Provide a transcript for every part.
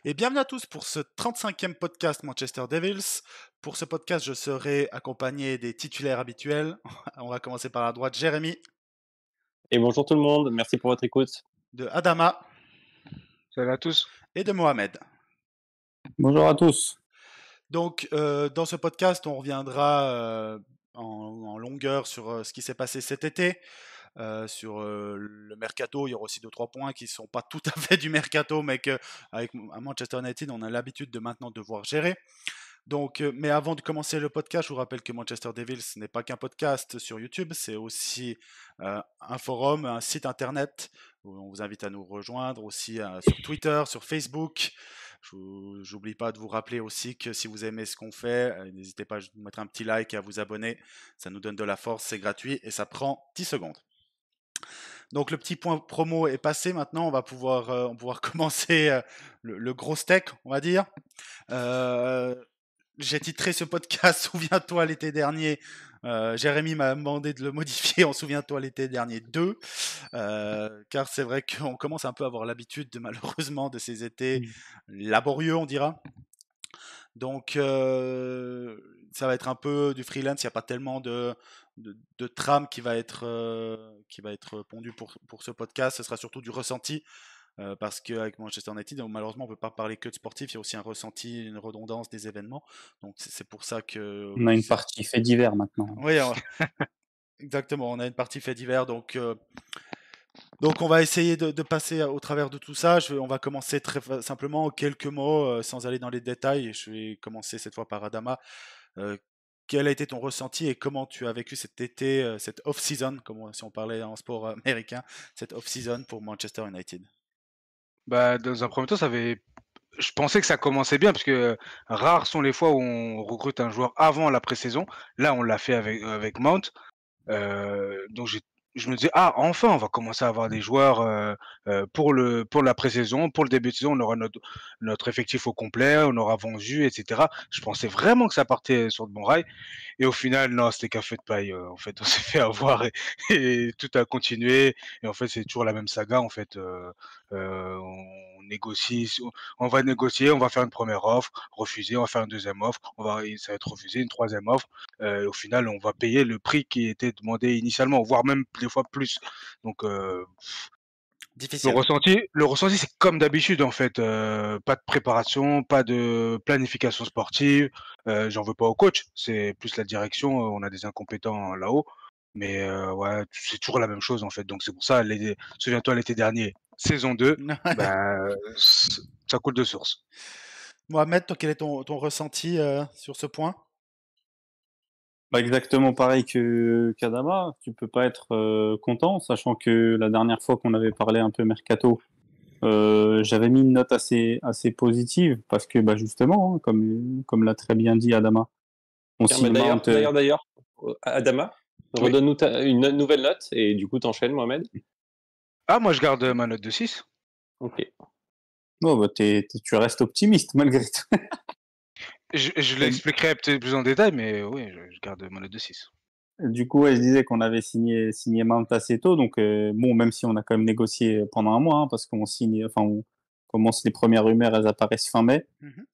Et bienvenue à tous pour ce 35e podcast Manchester Devils. Pour ce podcast, je serai accompagné des titulaires habituels. On va commencer par la droite, Jérémy, Et bonjour tout le monde, merci pour votre écoute. de Adama Salut à tous. et de Mohamed. Bonjour à tous. Donc, dans ce podcast, on reviendra en longueur sur ce qui s'est passé cet été. Sur le mercato, il y aura aussi 2-3 points qui ne sont pas tout à fait du mercato, mais qu'avec Manchester United, on a l'habitude de maintenant devoir gérer. Donc, mais avant de commencer le podcast, je vous rappelle que Manchester Devils n'est pas qu'un podcast sur YouTube, c'est aussi un forum, un site internet où on vous invite à nous rejoindre, aussi sur Twitter, sur Facebook. J'oublie pas de vous rappeler aussi que si vous aimez ce qu'on fait, n'hésitez pas à mettre un petit like et à vous abonner, ça nous donne de la force, c'est gratuit et ça prend 10 secondes. Donc le petit point promo est passé, maintenant on va pouvoir commencer le gros steak, on va dire. J'ai titré ce podcast Souviens-toi l'été dernier. Jérémy m'a demandé de le modifier en Souviens-toi l'été dernier 2. Car c'est vrai qu'on commence un peu à avoir l'habitude malheureusement de ces étés laborieux, on dira. Donc ça va être un peu du freelance, il n'y a pas tellement de trame qui va être pondu pour ce podcast, ce sera surtout du ressenti. Parce qu'avec Manchester United, malheureusement, on ne peut pas parler que de sportif, il y a aussi un ressenti, une redondance des événements. Donc c'est pour ça que... On a une partie fait divers maintenant. Oui, exactement, on a une partie fait divers. Donc on va essayer de passer au travers de tout ça. On va commencer très simplement quelques mots sans aller dans les détails. Je vais commencer cette fois par Adama. Quel a été ton ressenti et comment tu as vécu cet été, cette off-season, comme si on parlait en sport américain, cette off-season pour Manchester United? Dans un premier temps, je pensais que ça commençait bien parce que rares sont les fois où on recrute un joueur avant la pré-saison. Là, on l'a fait avec Mount. Donc je me disais: «Ah, enfin, on va commencer à avoir des joueurs, pour la pré-saison, pour le début de saison, on aura notre effectif au complet, on aura vendu et cetera». Je pensais vraiment que ça partait sur de bons rails et au final, non, c'était qu'un feu de paille, en fait, on s'est fait avoir et tout a continué et en fait, c'est toujours la même saga, en fait, on négocie, on va négocier, on va faire une première offre, refuser, on va faire une deuxième offre, ça va être refusé, une troisième offre, au final, on va payer le prix qui était demandé initialement, voire même des fois plus. Donc Difficile. le ressenti, c'est comme d'habitude, en fait, pas de préparation, pas de planification sportive, j'en veux pas au coach, c'est plus la direction, on a des incompétents là-haut, mais ouais, c'est toujours la même chose, en fait, donc c'est pour ça, souviens-toi l'été dernier, saison 2, ça coule de source. Mohamed, toi, quel est ton ressenti sur ce point? Exactement pareil qu'Adama. Tu peux pas être content, sachant que la dernière fois qu'on avait parlé un peu mercato, j'avais mis une note assez positive parce que justement, hein, comme l'a très bien dit Adama, on signe Mount. D'ailleurs, Adama, redonne-nous une nouvelle note et du coup t'enchaînes, Mohamed. Ah, moi je garde ma note de 6. Ok. Tu restes optimiste malgré tout. Je l'expliquerai peut-être plus en détail, mais oui, je garde ma note de 6. Du coup, je disais qu'on avait signé Mount assez tôt, donc bon, même si on a quand même négocié pendant un mois, hein, parce qu'on on commence les premières rumeurs, elles apparaissent fin mai.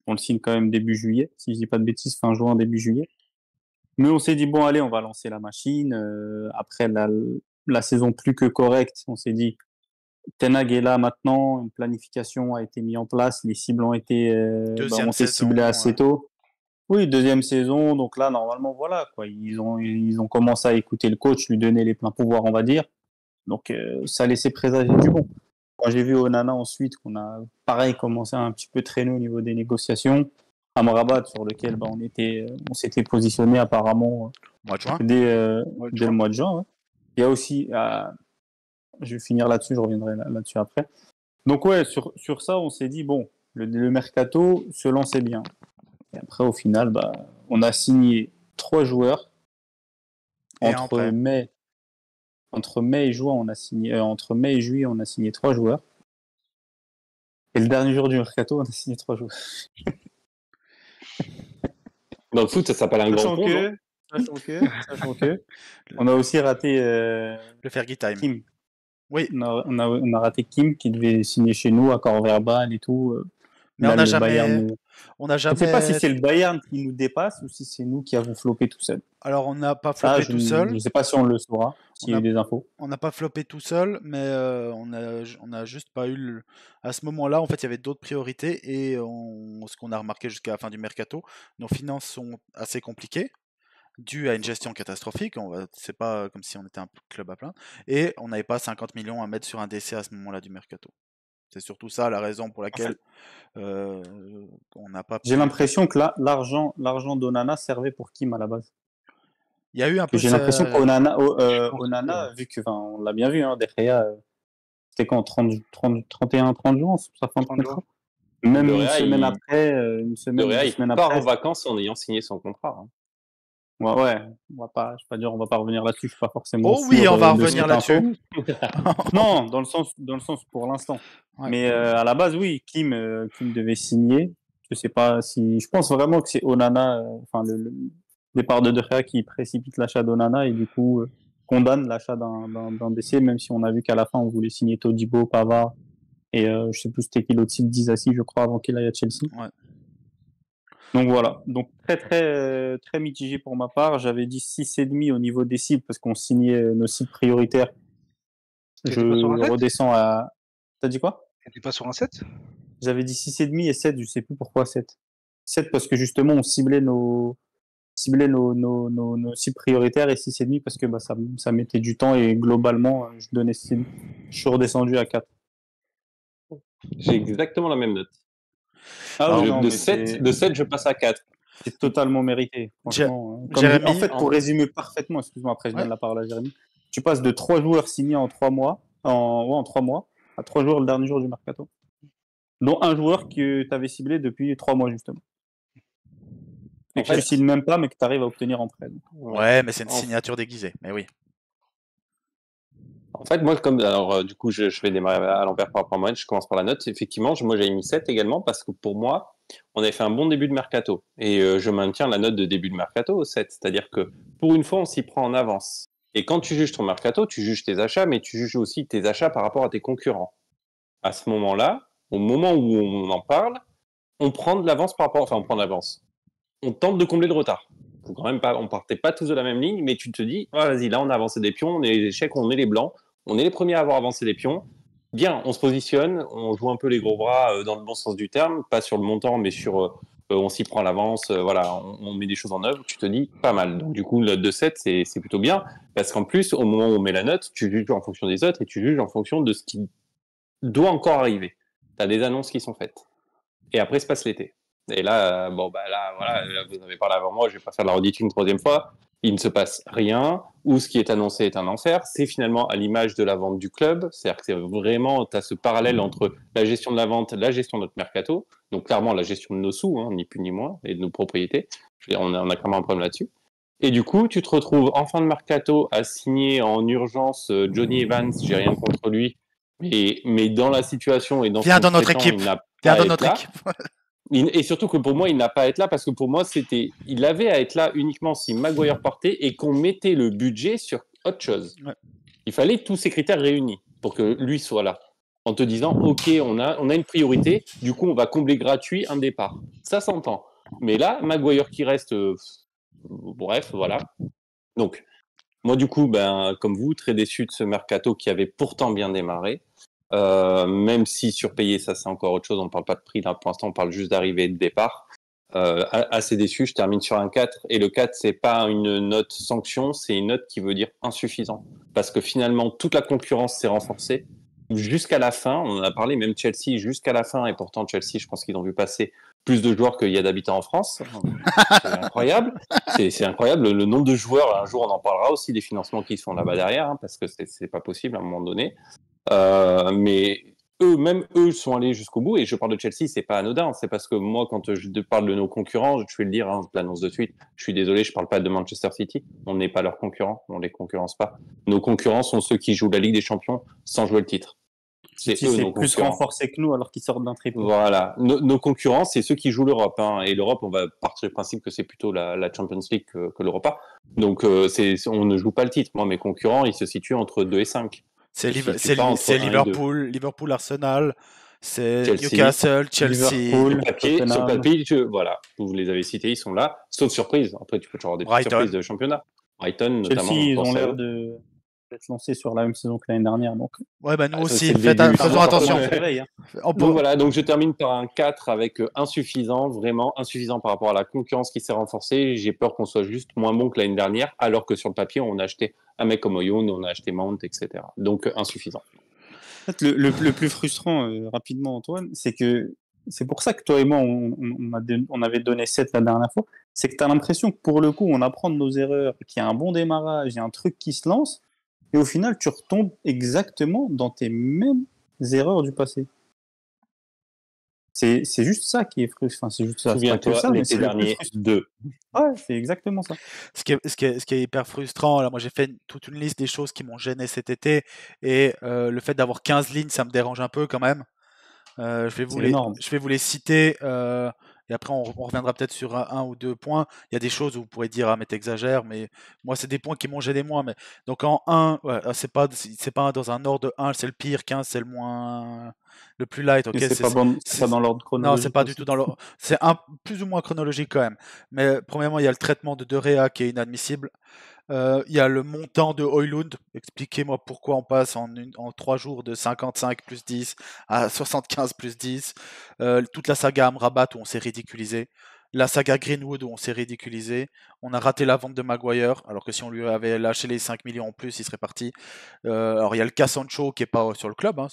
On le signe quand même début juillet, si je dis pas de bêtises, fin juin, début juillet. Mais on s'est dit, bon, allez, on va lancer la machine. Après la saison plus que correcte, on s'est dit, Ten Hag est là maintenant, une planification a été mise en place, les cibles ont été, on s'est ciblé assez tôt. Oui, deuxième saison, donc là, normalement, voilà, quoi. Ils ont commencé à écouter le coach, lui donner les pleins pouvoirs, on va dire. Donc, ça laissait présager du bon. Quand j'ai vu Onana ensuite, qu'on a, pareil, commencé à un petit peu traîner au niveau des négociations. Amrabat, sur lequel on s'était positionné apparemment dès le mois de juin. Ouais. Il y a aussi, je vais finir là-dessus, je reviendrai là-dessus après. Donc, ouais, sur ça, on s'est dit, bon, le mercato se lançait bien. Et après, au final, on a signé 3 joueurs. Entre mai et juin, on a signé entre mai et juillet, on a signé 3 joueurs. Et le dernier jour du mercato, on a signé 3 joueurs. Dans le foot, ça s'appelle un grand pont. Sachant que on a aussi raté le Fergie Time. Kim. Oui. On a raté Kim qui devait signer chez nous, accord verbal et tout. Mais on Là, n'a le Bayern jamais, nous... on n'a Je ne sais pas si jamais. c'est le Bayern qui nous dépasse ou si c'est nous qui avons floppé tout seul. Alors, on n'a pas Ça, floppé je tout seul. ne sais pas si on le saura, On s'il y a a, eu des infos. on n'a pas floppé tout seul, mais on a juste pas eu. À ce moment-là, en fait, il y avait d'autres priorités et ce qu'on a remarqué jusqu'à la fin du mercato, nos finances sont assez compliquées, dues à une gestion catastrophique. C'est pas comme si on était un club à plein. Et on n'avait pas 50 millions à mettre sur un décès à ce moment-là du mercato. C'est surtout ça la raison pour En laquelle fait, on n'a pas j'ai pu. l'impression que l'argent d'Onana servait pour Kim à la base. Il y a eu un Que peu j'ai l'impression ça. qu'Onana, Je pense aussi, Onana, vu que, enfin, on l'a bien vu, hein, derrière, c'était quand 31, 30 jours, sa fin de 30 contrat. jours. Même De une Réa, semaine il... après, De Réa, 2 il semaines part après. en vacances en ayant signé son contrat. Hein. Ouais, on va pas, je vais pas dire, on va pas revenir là-dessus, je suis pas forcément Oh oui, sûr on va de revenir cette là-dessus. info. Non, dans le sens pour l'instant. Ouais. Mais à la base, oui, Kim devait signer. Je sais pas si, je pense vraiment que c'est Onana, enfin le départ de Gea qui précipite l'achat d'Onana et du coup condamne l'achat d'un décès, même si on a vu qu'à la fin on voulait signer Todibo, Pavard et je sais plus c'était qui l'autre type, Disasi, je crois, avant qu'il aille à Chelsea. Ouais. Donc voilà, donc très mitigé pour ma part. J'avais dit 6,5 au niveau des cibles parce qu'on signait nos cibles prioritaires. T'étais pas sur un Je 7? redescends à. T'as dit quoi? T'étais pas sur un 7? J'avais dit 6,5 et 7, je sais plus pourquoi 7. 7 parce que justement on ciblait nos cibles prioritaires et 6,5 parce que bah, ça mettait du temps et globalement je donnais 6. Je suis redescendu à 4. J'ai exactement la même note. Ah oui, non, de, mais 7, je passe à 4. c'est totalement mérité, franchement. Jérémy, en fait, pour résumer parfaitement, excuse-moi, après je donne ouais. la parole à Jérémy, tu passes de 3 joueurs signés en 3 mois, en 3 mois, à 3 joueurs le dernier jour du mercato. Dont un joueur que tu avais ciblé depuis 3 mois, justement. Et que tu signes même pas, mais que tu arrives à obtenir en prêt. Ouais, mais c'est une signature déguisée, mais oui. En fait, moi, du coup, je vais démarrer à l'envers par rapport à moi, je commence par la note. Effectivement, moi, j'ai mis 7 également parce que pour moi, on avait fait un bon début de mercato. Et je maintiens la note de début de mercato au 7. C'est-à-dire que pour une fois, on s'y prend en avance. Et quand tu juges ton mercato, tu juges tes achats, mais tu juges aussi tes achats par rapport à tes concurrents. À ce moment-là, au moment où on en parle, on prend de l'avance par rapport, enfin, on prend de l'avance. On tente de combler le retard. Faut quand même pas, on partait pas tous de la même ligne, mais tu te dis, oh, vas-y, là, on a avancé des pions, on est les échecs, on est les blancs, on est les premiers à avoir avancé des pions. Bien, on se positionne, on joue un peu les gros bras dans le bon sens du terme, pas sur le montant, mais sur on s'y prend à l'avance, voilà, on met des choses en œuvre, tu te dis pas mal. Donc du coup, le 2-7, c'est plutôt bien, parce qu'en plus, au moment où on met la note, tu juges en fonction des autres et tu juges en fonction de ce qui doit encore arriver. Tu as des annonces qui sont faites. Et après se passe l'été. Et là, voilà, vous en avez parlé avant moi, je vais pas faire la redite une troisième fois. Il ne se passe rien, ou ce qui est annoncé est un enfer. C'est finalement à l'image de la vente du club. C'est-à-dire que c'est vraiment, tu as ce parallèle entre la gestion de la vente, la gestion de notre mercato. Donc clairement, la gestion de nos sous, hein, ni plus ni moins, et de nos propriétés. On a clairement un problème là-dessus. Et du coup, tu te retrouves en fin de mercato à signer en urgence Johnny Evans, j'ai rien contre lui, mais dans la situation et dans Viens son dans notre traitant, équipe. il n'a Viens pas dans à notre être là. équipe. Et surtout que pour moi, il n'a pas à être là parce que pour moi, il avait à être là uniquement si Maguire partait et qu'on mettait le budget sur autre chose. Ouais. Il fallait tous ces critères réunis pour que lui soit là. En te disant, OK, on a une priorité, du coup, on va combler gratuit un départ. Ça s'entend. Mais là, Maguire qui reste, bref, voilà. Donc, moi, du coup, comme vous, très déçu de ce mercato qui avait pourtant bien démarré. Même si surpayé, ça c'est encore autre chose, on ne parle pas de prix là pour l'instant, on parle juste d'arrivée et de départ. Assez déçu, je termine sur un 4 et le 4 c'est pas une note sanction, c'est une note qui veut dire insuffisant parce que finalement toute la concurrence s'est renforcée jusqu'à la fin, on en a parlé même Chelsea jusqu'à la fin et pourtant Chelsea je pense qu'ils ont vu passer plus de joueurs qu'il y a d'habitants en France. C'est incroyable, c'est incroyable le nombre de joueurs, un jour on en parlera aussi des financements qui sont là-bas derrière hein, parce que c'est pas possible à un moment donné. Mais même eux sont allés jusqu'au bout et je parle de Chelsea, c'est pas anodin, c'est parce que moi quand je parle de nos concurrents, je vais le dire, hein, je l'annonce de suite, je suis désolé, je parle pas de Manchester City, on n'est pas leurs concurrents, on les concurrence pas. Nos concurrents sont ceux qui jouent la Ligue des Champions sans jouer le titre. City, c'est plus renforcé que nous alors qu'ils sortent d'un triplé. Voilà, nos concurrents, c'est ceux qui jouent l'Europe, hein. Et l'Europe, on va partir du principe que c'est plutôt la Champions League que l'Europa. Donc on ne joue pas le titre. Moi, mes concurrents, ils se situent entre 2 et 5. C'est Liverpool, Arsenal, c'est Chelsea, Newcastle, Chelsea. Liverpool, sur le papier, voilà, vous les avez cités, ils sont là, sauf surprise. Après, tu peux toujours avoir des petites Brighton. surprises de championnat. Brighton, notamment. Chelsea, ils ont l'air d'être lancés sur la même saison que l'année dernière. Donc, Ouais, bah nous aussi, c'est le début. faisons attention. Donc voilà, donc je termine par un 4 avec insuffisant, vraiment insuffisant par rapport à la concurrence qui s'est renforcée. J'ai peur qu'on soit juste moins bon que l'année dernière, alors que sur le papier, on a acheté un mec comme Oyun, on a acheté Mount, etc. Donc insuffisant. En fait, le plus frustrant, rapidement, Antoine, c'est que c'est pour ça que toi et moi, on avait donné 7 la dernière fois. C'est que tu as l'impression que pour le coup, on apprend de nos erreurs, qu'il y a un bon démarrage, il y a un truc qui se lance, et au final, tu retombes exactement dans tes mêmes erreurs du passé. C'est juste ça qui est frustrant. Enfin, c'est juste ça. Souviens-toi, l'été dernier, 2. Ouais, c'est exactement ça. Ce qui est hyper frustrant, là, moi j'ai fait toute une liste des choses qui m'ont gêné cet été, et le fait d'avoir 15 lignes, ça me dérange un peu quand même. Je vais vous les citer, et après on reviendra peut-être sur un ou deux points. Il y a des choses où vous pourrez dire, ah mais t'exagères, mais moi c'est des points qui m'ont gêné moi. Mais donc en 1, ouais, c'est pas dans un ordre de 1, c'est le pire, 15 c'est le plus light. Ok, c'est pas dans l'ordre chronologique. Non, c'est pas du tout dans l'ordre. C'est plus ou moins chronologique quand même. Mais premièrement, il y a le traitement de De Gea qui est inadmissible. Il y a le montant de Højlund. Expliquez-moi pourquoi on passe en 3 jours de 55 plus 10 à 75 plus 10. Toute la saga Amrabat où on s'est ridiculisé. La saga Greenwood où on s'est ridiculisé. On a raté la vente de Maguire, alors que si on lui avait lâché les 5 millions en plus, il serait parti. Alors il y a le cas Sancho qui n'est pas sur le club, hein,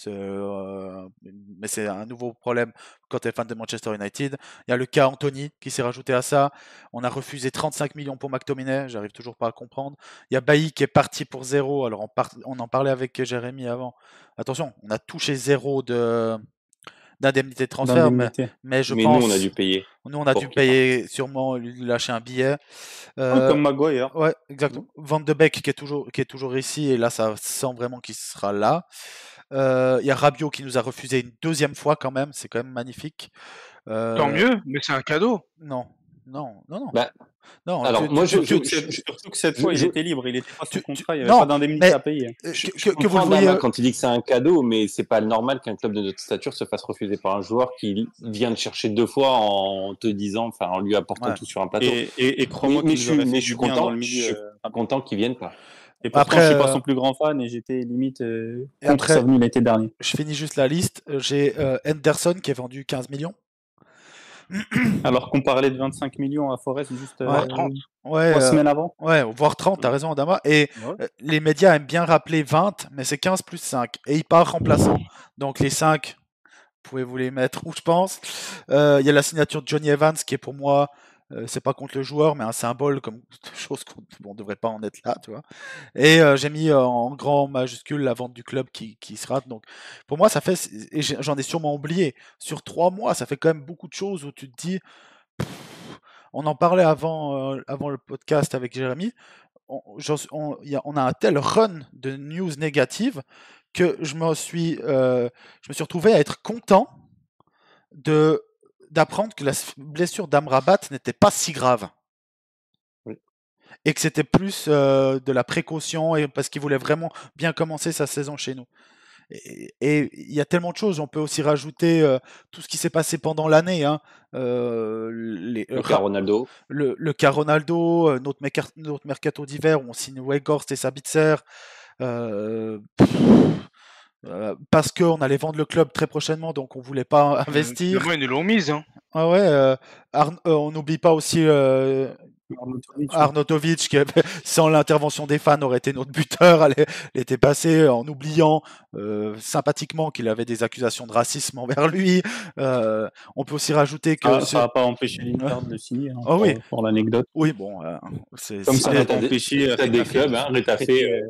mais c'est un nouveau problème quand tu es fan de Manchester United. Il y a le cas Anthony qui s'est rajouté à ça. On a refusé 35 millions pour McTominay, j'arrive toujours pas à comprendre. Il y a Bailly qui est parti pour 0, alors on en parlait avec Jérémy avant. Attention, on a touché 0 d'indemnité de transfert, mais je pense... nous, on a dû payer. Nous, on a dû payer, sûrement lui lâcher un billet. Comme Maguire. Ouais, exactement. Van de Beek qui est toujours ici, et là, ça sent vraiment qu'il sera là. Il y a Rabiot qui nous a refusé une deuxième fois quand même, c'est quand même magnifique. Tant mieux, mais c'est un cadeau. Non. Bah, non, alors moi, surtout que cette fois, il était libre, il était pas sous contrat, il n'y avait pas d'indemnité à payer. Que vous le voyez quand il dit que c'est un cadeau, mais c'est pas normal qu'un club de notre stature se fasse refuser par un joueur qui vient de chercher 2 fois en te disant, enfin, en lui apportant tout sur un plateau. Et crois-moi, mais je suis content qu'ils viennent pas. Et pourtant, je suis pas son plus grand fan et j'étais limite contre sa venue l'été dernier. Je finis juste la liste. J'ai Henderson qui est vendu 15 millions. Alors qu'on parlait de 25 millions à Forest juste 30. 3 semaines avant. Ouais, voire 30, t'as raison Adama. Et les médias aiment bien rappeler 20, mais c'est 15 plus 5. Et il part remplaçant. Donc les 5, pouvez-vous les mettre où je pense. Il y a la signature de Johnny Evans qui est pour moi, c'est pas contre le joueur, mais un symbole comme chose qu'on devrait pas en être là, tu vois. Et j'ai mis en grand majuscule la vente du club qui se rate. Donc pour moi, ça fait, et j'en ai sûrement oublié, sur 3 mois, ça fait quand même beaucoup de choses où tu te dis, on en parlait avant le podcast avec Jérémy, on a un tel run de news négatives que je me suis retrouvé à être content d'apprendre que la blessure d'Amrabat n'était pas si grave. Oui. Et que c'était plus de la précaution, et parce qu'il voulait vraiment bien commencer sa saison chez nous. Et il y a tellement de choses. On peut aussi rajouter tout ce qui s'est passé pendant l'année. Hein. Le cas Ronaldo. Le cas Ronaldo, notre mercato d'hiver où on signe Weghorst et Sabitzer. Parce qu'on allait vendre le club très prochainement, donc on voulait pas investir. Ils nous l'ont mise. Hein. Ah ouais, on n'oublie pas aussi Arnautovic, qui sans l'intervention des fans aurait été notre buteur. Elle était passée en oubliant sympathiquement qu'il avait des accusations de racisme envers lui. On peut aussi rajouter que ça n'a pas empêché l'Inter de le signer. Hein, pour l'anecdote. Oui, bon, comme ça n'a pas empêché des clubs, Rétafé.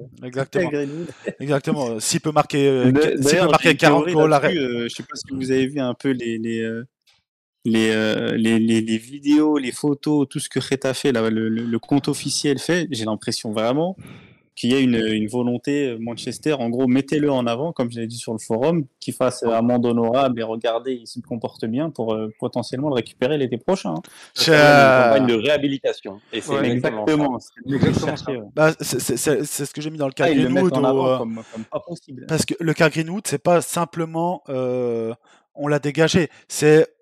Exactement. S'il peut marquer 40 goals, je sais pas si vous avez vu un peu les vidéos, les photos, tout ce que Getafe, le compte officiel fait, j'ai l'impression vraiment qu'il y a une volonté Manchester, en gros, mettez-le en avant, comme je l'ai dit sur le forum, qu'il fasse amende honorable et regardez, il se comporte bien pour potentiellement le récupérer l'été prochain. Hein. C'est une campagne de réhabilitation. Et c'est exactement ça. C'est ce que j'ai mis dans le cas Greenwood. Comme pas possible. Parce que le cas Greenwood, c'est pas simplement on l'a dégagé.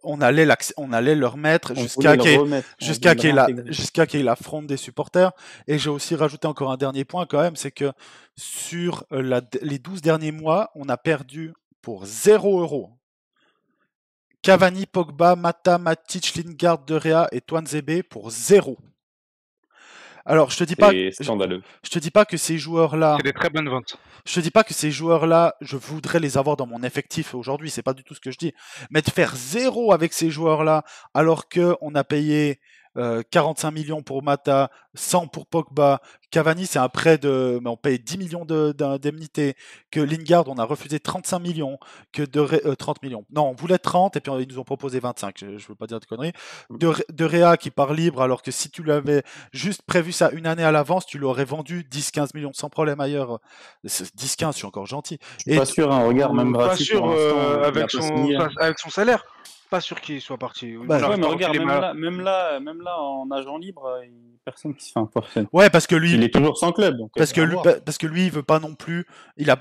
On allait le remettre jusqu'à qu'il affronte des supporters. Et j'ai aussi rajouté encore un dernier point quand même, c'est que sur les 12 derniers mois, on a perdu pour 0 €. Cavani, Pogba, Mata, Matic, Lingard, De Gea et Tuanzebe pour 0. Alors, je te dis pas, scandaleux. Je te dis pas que ces joueurs-là. C'est des très bonnes ventes. Je te dis pas que ces joueurs-là, je voudrais les avoir dans mon effectif aujourd'hui. C'est pas du tout ce que je dis. Mais de faire 0 avec ces joueurs-là, alors que on a payé 45 millions pour Mata, 100 pour Pogba. Cavani, c'est un prêt mais on paye 10 millions d'indemnités. Que Lingard, on a refusé 35 millions. Que 30 millions. Non, on voulait 30 et puis ils nous ont proposé 25. Je veux pas dire de conneries. De Gea qui part libre, alors que si tu l'avais juste prévu ça une année à l'avance, tu l'aurais vendu 10-15 millions sans problème ailleurs. 10-15, je suis encore gentil. Je suis pas sûr, hein, regarde, même pas gratuit. sûr avec son salaire. Pas sûr qu'il soit parti. Mais regarde, même là, en agent libre, personne qui se fait un portrait. Ouais, parce que lui, il est toujours sans club. Donc parce que lui, il veut pas non plus. Il a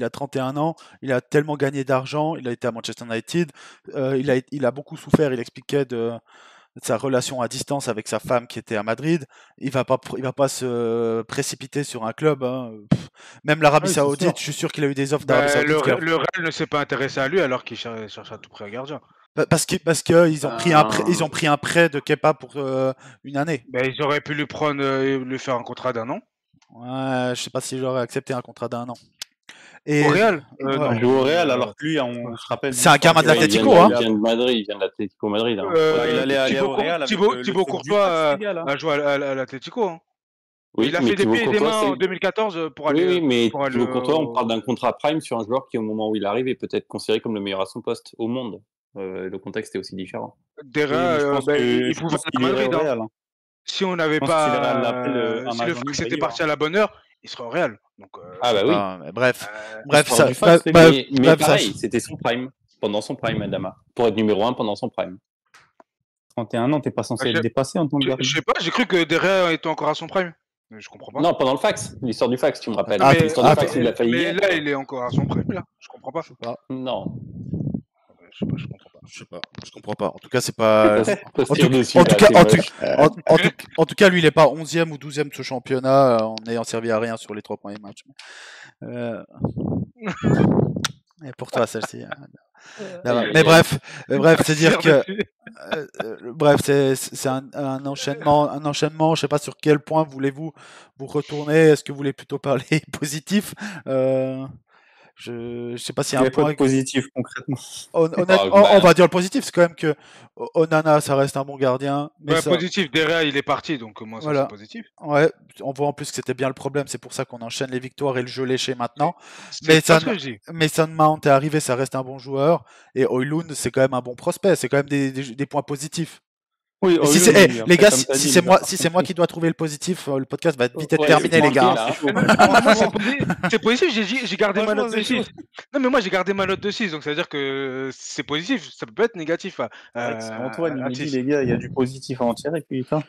31 ans, il a tellement gagné d'argent, il a été à Manchester United, il a beaucoup souffert. Il expliquait de sa relation à distance avec sa femme qui était à Madrid. Il va pas se précipiter sur un club. Hein. Même l'Arabie Saoudite, je suis sûr qu'il a eu des offres d'Arabie Saoudite. Le Real ne s'est pas intéressé à lui alors qu'il cherche à tout prix un gardien. Parce que ils ont pris un prêt de Kepa pour une année. Ils auraient pu lui faire un contrat d'1 an. Ouais, je sais pas si j'aurais accepté un contrat d'1 an. Au Real Il joue au Real, alors que lui, on se rappelle. C'est un gamin de l'Atlético, hein. Il vient de Madrid, il vient de l'Atlético Madrid. Hein. Il allait aller au Real. Thibaut Courtois a joué à l'Atlético. Hein. Oui, il a fait des pieds et des mains en 2014 pour aller. Oui, mais Thibaut Courtois, on parle d'un contrat prime sur un joueur qui, au moment où il arrive, est peut-être considéré comme le meilleur à son poste au monde. Le contexte est aussi différent. Derrière, il pouvait aller à Madrid. Hein. Si on n'avait pas. Si le Fox était parti à la bonne heure, il serait au Real. Donc, ah bah oui. Bref, mais pareil, c'était son prime, pendant son prime, Adama, pour être numéro 1 pendant son prime. 31 ans, t'es pas censé être dépassé en tant que gardien. Je sais pas, j'ai cru que Derrière était encore à son prime. Je comprends pas. Non, pendant le fax, l'histoire du fax, tu me rappelles. L'histoire du fax, il a failli. Mais là, il est encore à son prime, là. Je comprends pas. Non. Je comprends pas. En tout cas, c'est pas. En tout cas, lui, il est pas 11e ou 12e de ce championnat en n'ayant servi à rien sur les 3 premiers matchs. Et pour toi, celle-ci. Mais bref, c'est dire que. Bref, c'est un enchaînement. Je sais pas sur quel point voulez-vous vous retourner. Est-ce que vous voulez plutôt parler positif? Je sais pas s'il y a un point positif concrètement. On va dire le positif, c'est quand même que Onana, ça reste un bon gardien. Mais positif, Derrière, il est parti, donc moi, ça c'est positif. Ouais, on voit en plus que c'était bien le problème, c'est pour ça qu'on enchaîne les victoires et le jeu léché maintenant. Mason Mount est arrivé, ça reste un bon joueur. Et Højlund, c'est quand même un bon prospect, c'est quand même des points positifs. Oui, les gars, si c'est moi qui dois trouver le positif, le podcast va vite être terminé, les gars. C'est positif, j'ai gardé ma note de 6. Non, mais moi j'ai gardé ma note de 6, donc ça veut dire que c'est positif, ça peut pas être négatif. Antoine, il me dit, les gars, il y a du positif à en tirer, putain.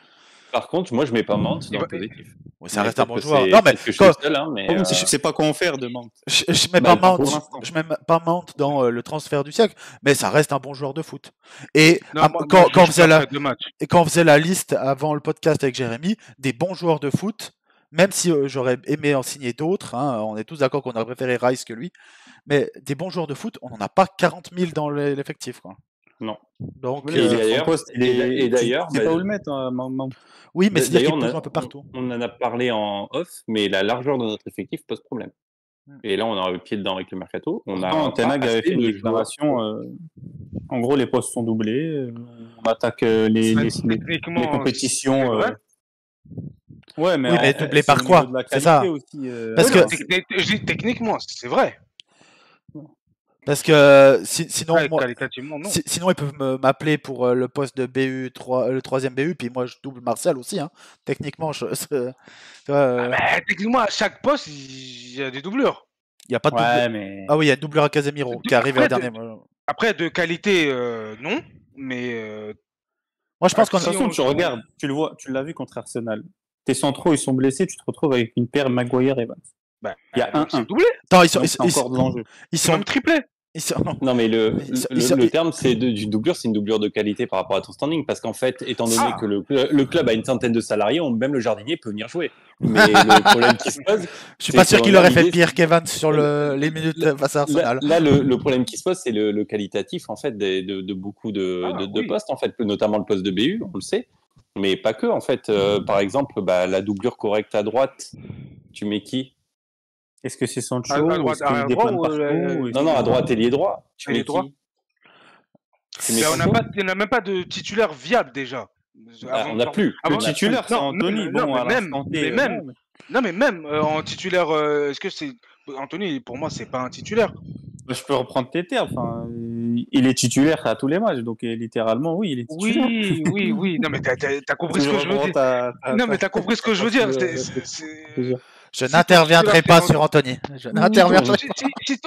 Par contre, moi je mets pas Mount dans le positif. Ouais, ça reste un bon joueur. Non, mais je sais pas quoi en faire de Mount. Je mets pas Mount dans le transfert du siècle, mais ça reste un bon joueur de foot. Et quand on faisait la liste avant le podcast avec Jérémy, des bons joueurs de foot, même si j'aurais aimé en signer d'autres, hein, on est tous d'accord qu'on aurait préféré Rice que lui, mais des bons joueurs de foot, on n'en a pas 40 000 dans l'effectif, quoi. Non. Donc, et d'ailleurs, c'est pas où le mettre, Mount. Oui, mais c'est-à-dire qu'il bouge un peu partout. On en a parlé en off, mais la largeur de notre effectif pose problème. Et là, on a le pied dedans avec le mercato. Ten Hag avait fait une déclaration. En gros, les postes sont doublés. On attaque les compétitions. Ouais, mais doublé par quoi? C'est ça. Aussi, parce que techniquement, c'est vrai. Parce que sinon ils peuvent m'appeler pour le poste de BU 3, le 3e BU, puis moi je double Martial aussi. Hein. Techniquement, techniquement, à chaque poste, il y a des doublures. Il n'y a pas de doublure. Mais... Ah oui, il y a doublure à Casemiro qui arrive à la dernière. Après, de qualité, non, mais. Moi je pense qu'en façon, tu regardes, tu l'as vu contre Arsenal. Tes centraux, ils sont blessés, tu te retrouves avec une paire Maguire Evans. Il y a un doublé. Attends, ils sont encore de l'enjeu. Ils sont même triplés. Non, mais le terme c'est du doublure, c'est une doublure de qualité par rapport à ton standing, parce qu'en fait, étant donné que le club a une centaine de salariés, même le jardinier peut venir jouer. Mais le problème qui se pose, je suis pas sûr qu'il aurait fait pire qu'Evans sur les minutes face à Arsenal. Là, le problème qui se pose, c'est le qualitatif en fait de beaucoup de postes, en fait, notamment le poste de BU, on le sait, mais pas que. En fait, par exemple, la doublure correcte à droite, tu mets qui? Est-ce que c'est Sancho à droite, arrière droit ou Non, à droite, ailier droit. Tu mets droit. On n'a même pas de titulaire viable déjà. On n'a plus. Le titulaire, c'est Anthony. Non, mais même en titulaire, est-ce que c'est Anthony? Pour moi, c'est pas un titulaire. Je peux reprendre tes termes. Enfin, il est titulaire à tous les matchs, donc littéralement, oui, il est titulaire. Oui. Non, mais t'as compris ce que je veux dire. Non, mais t'as compris ce que je veux dire. Je n'interviendrai pas sur Anthony.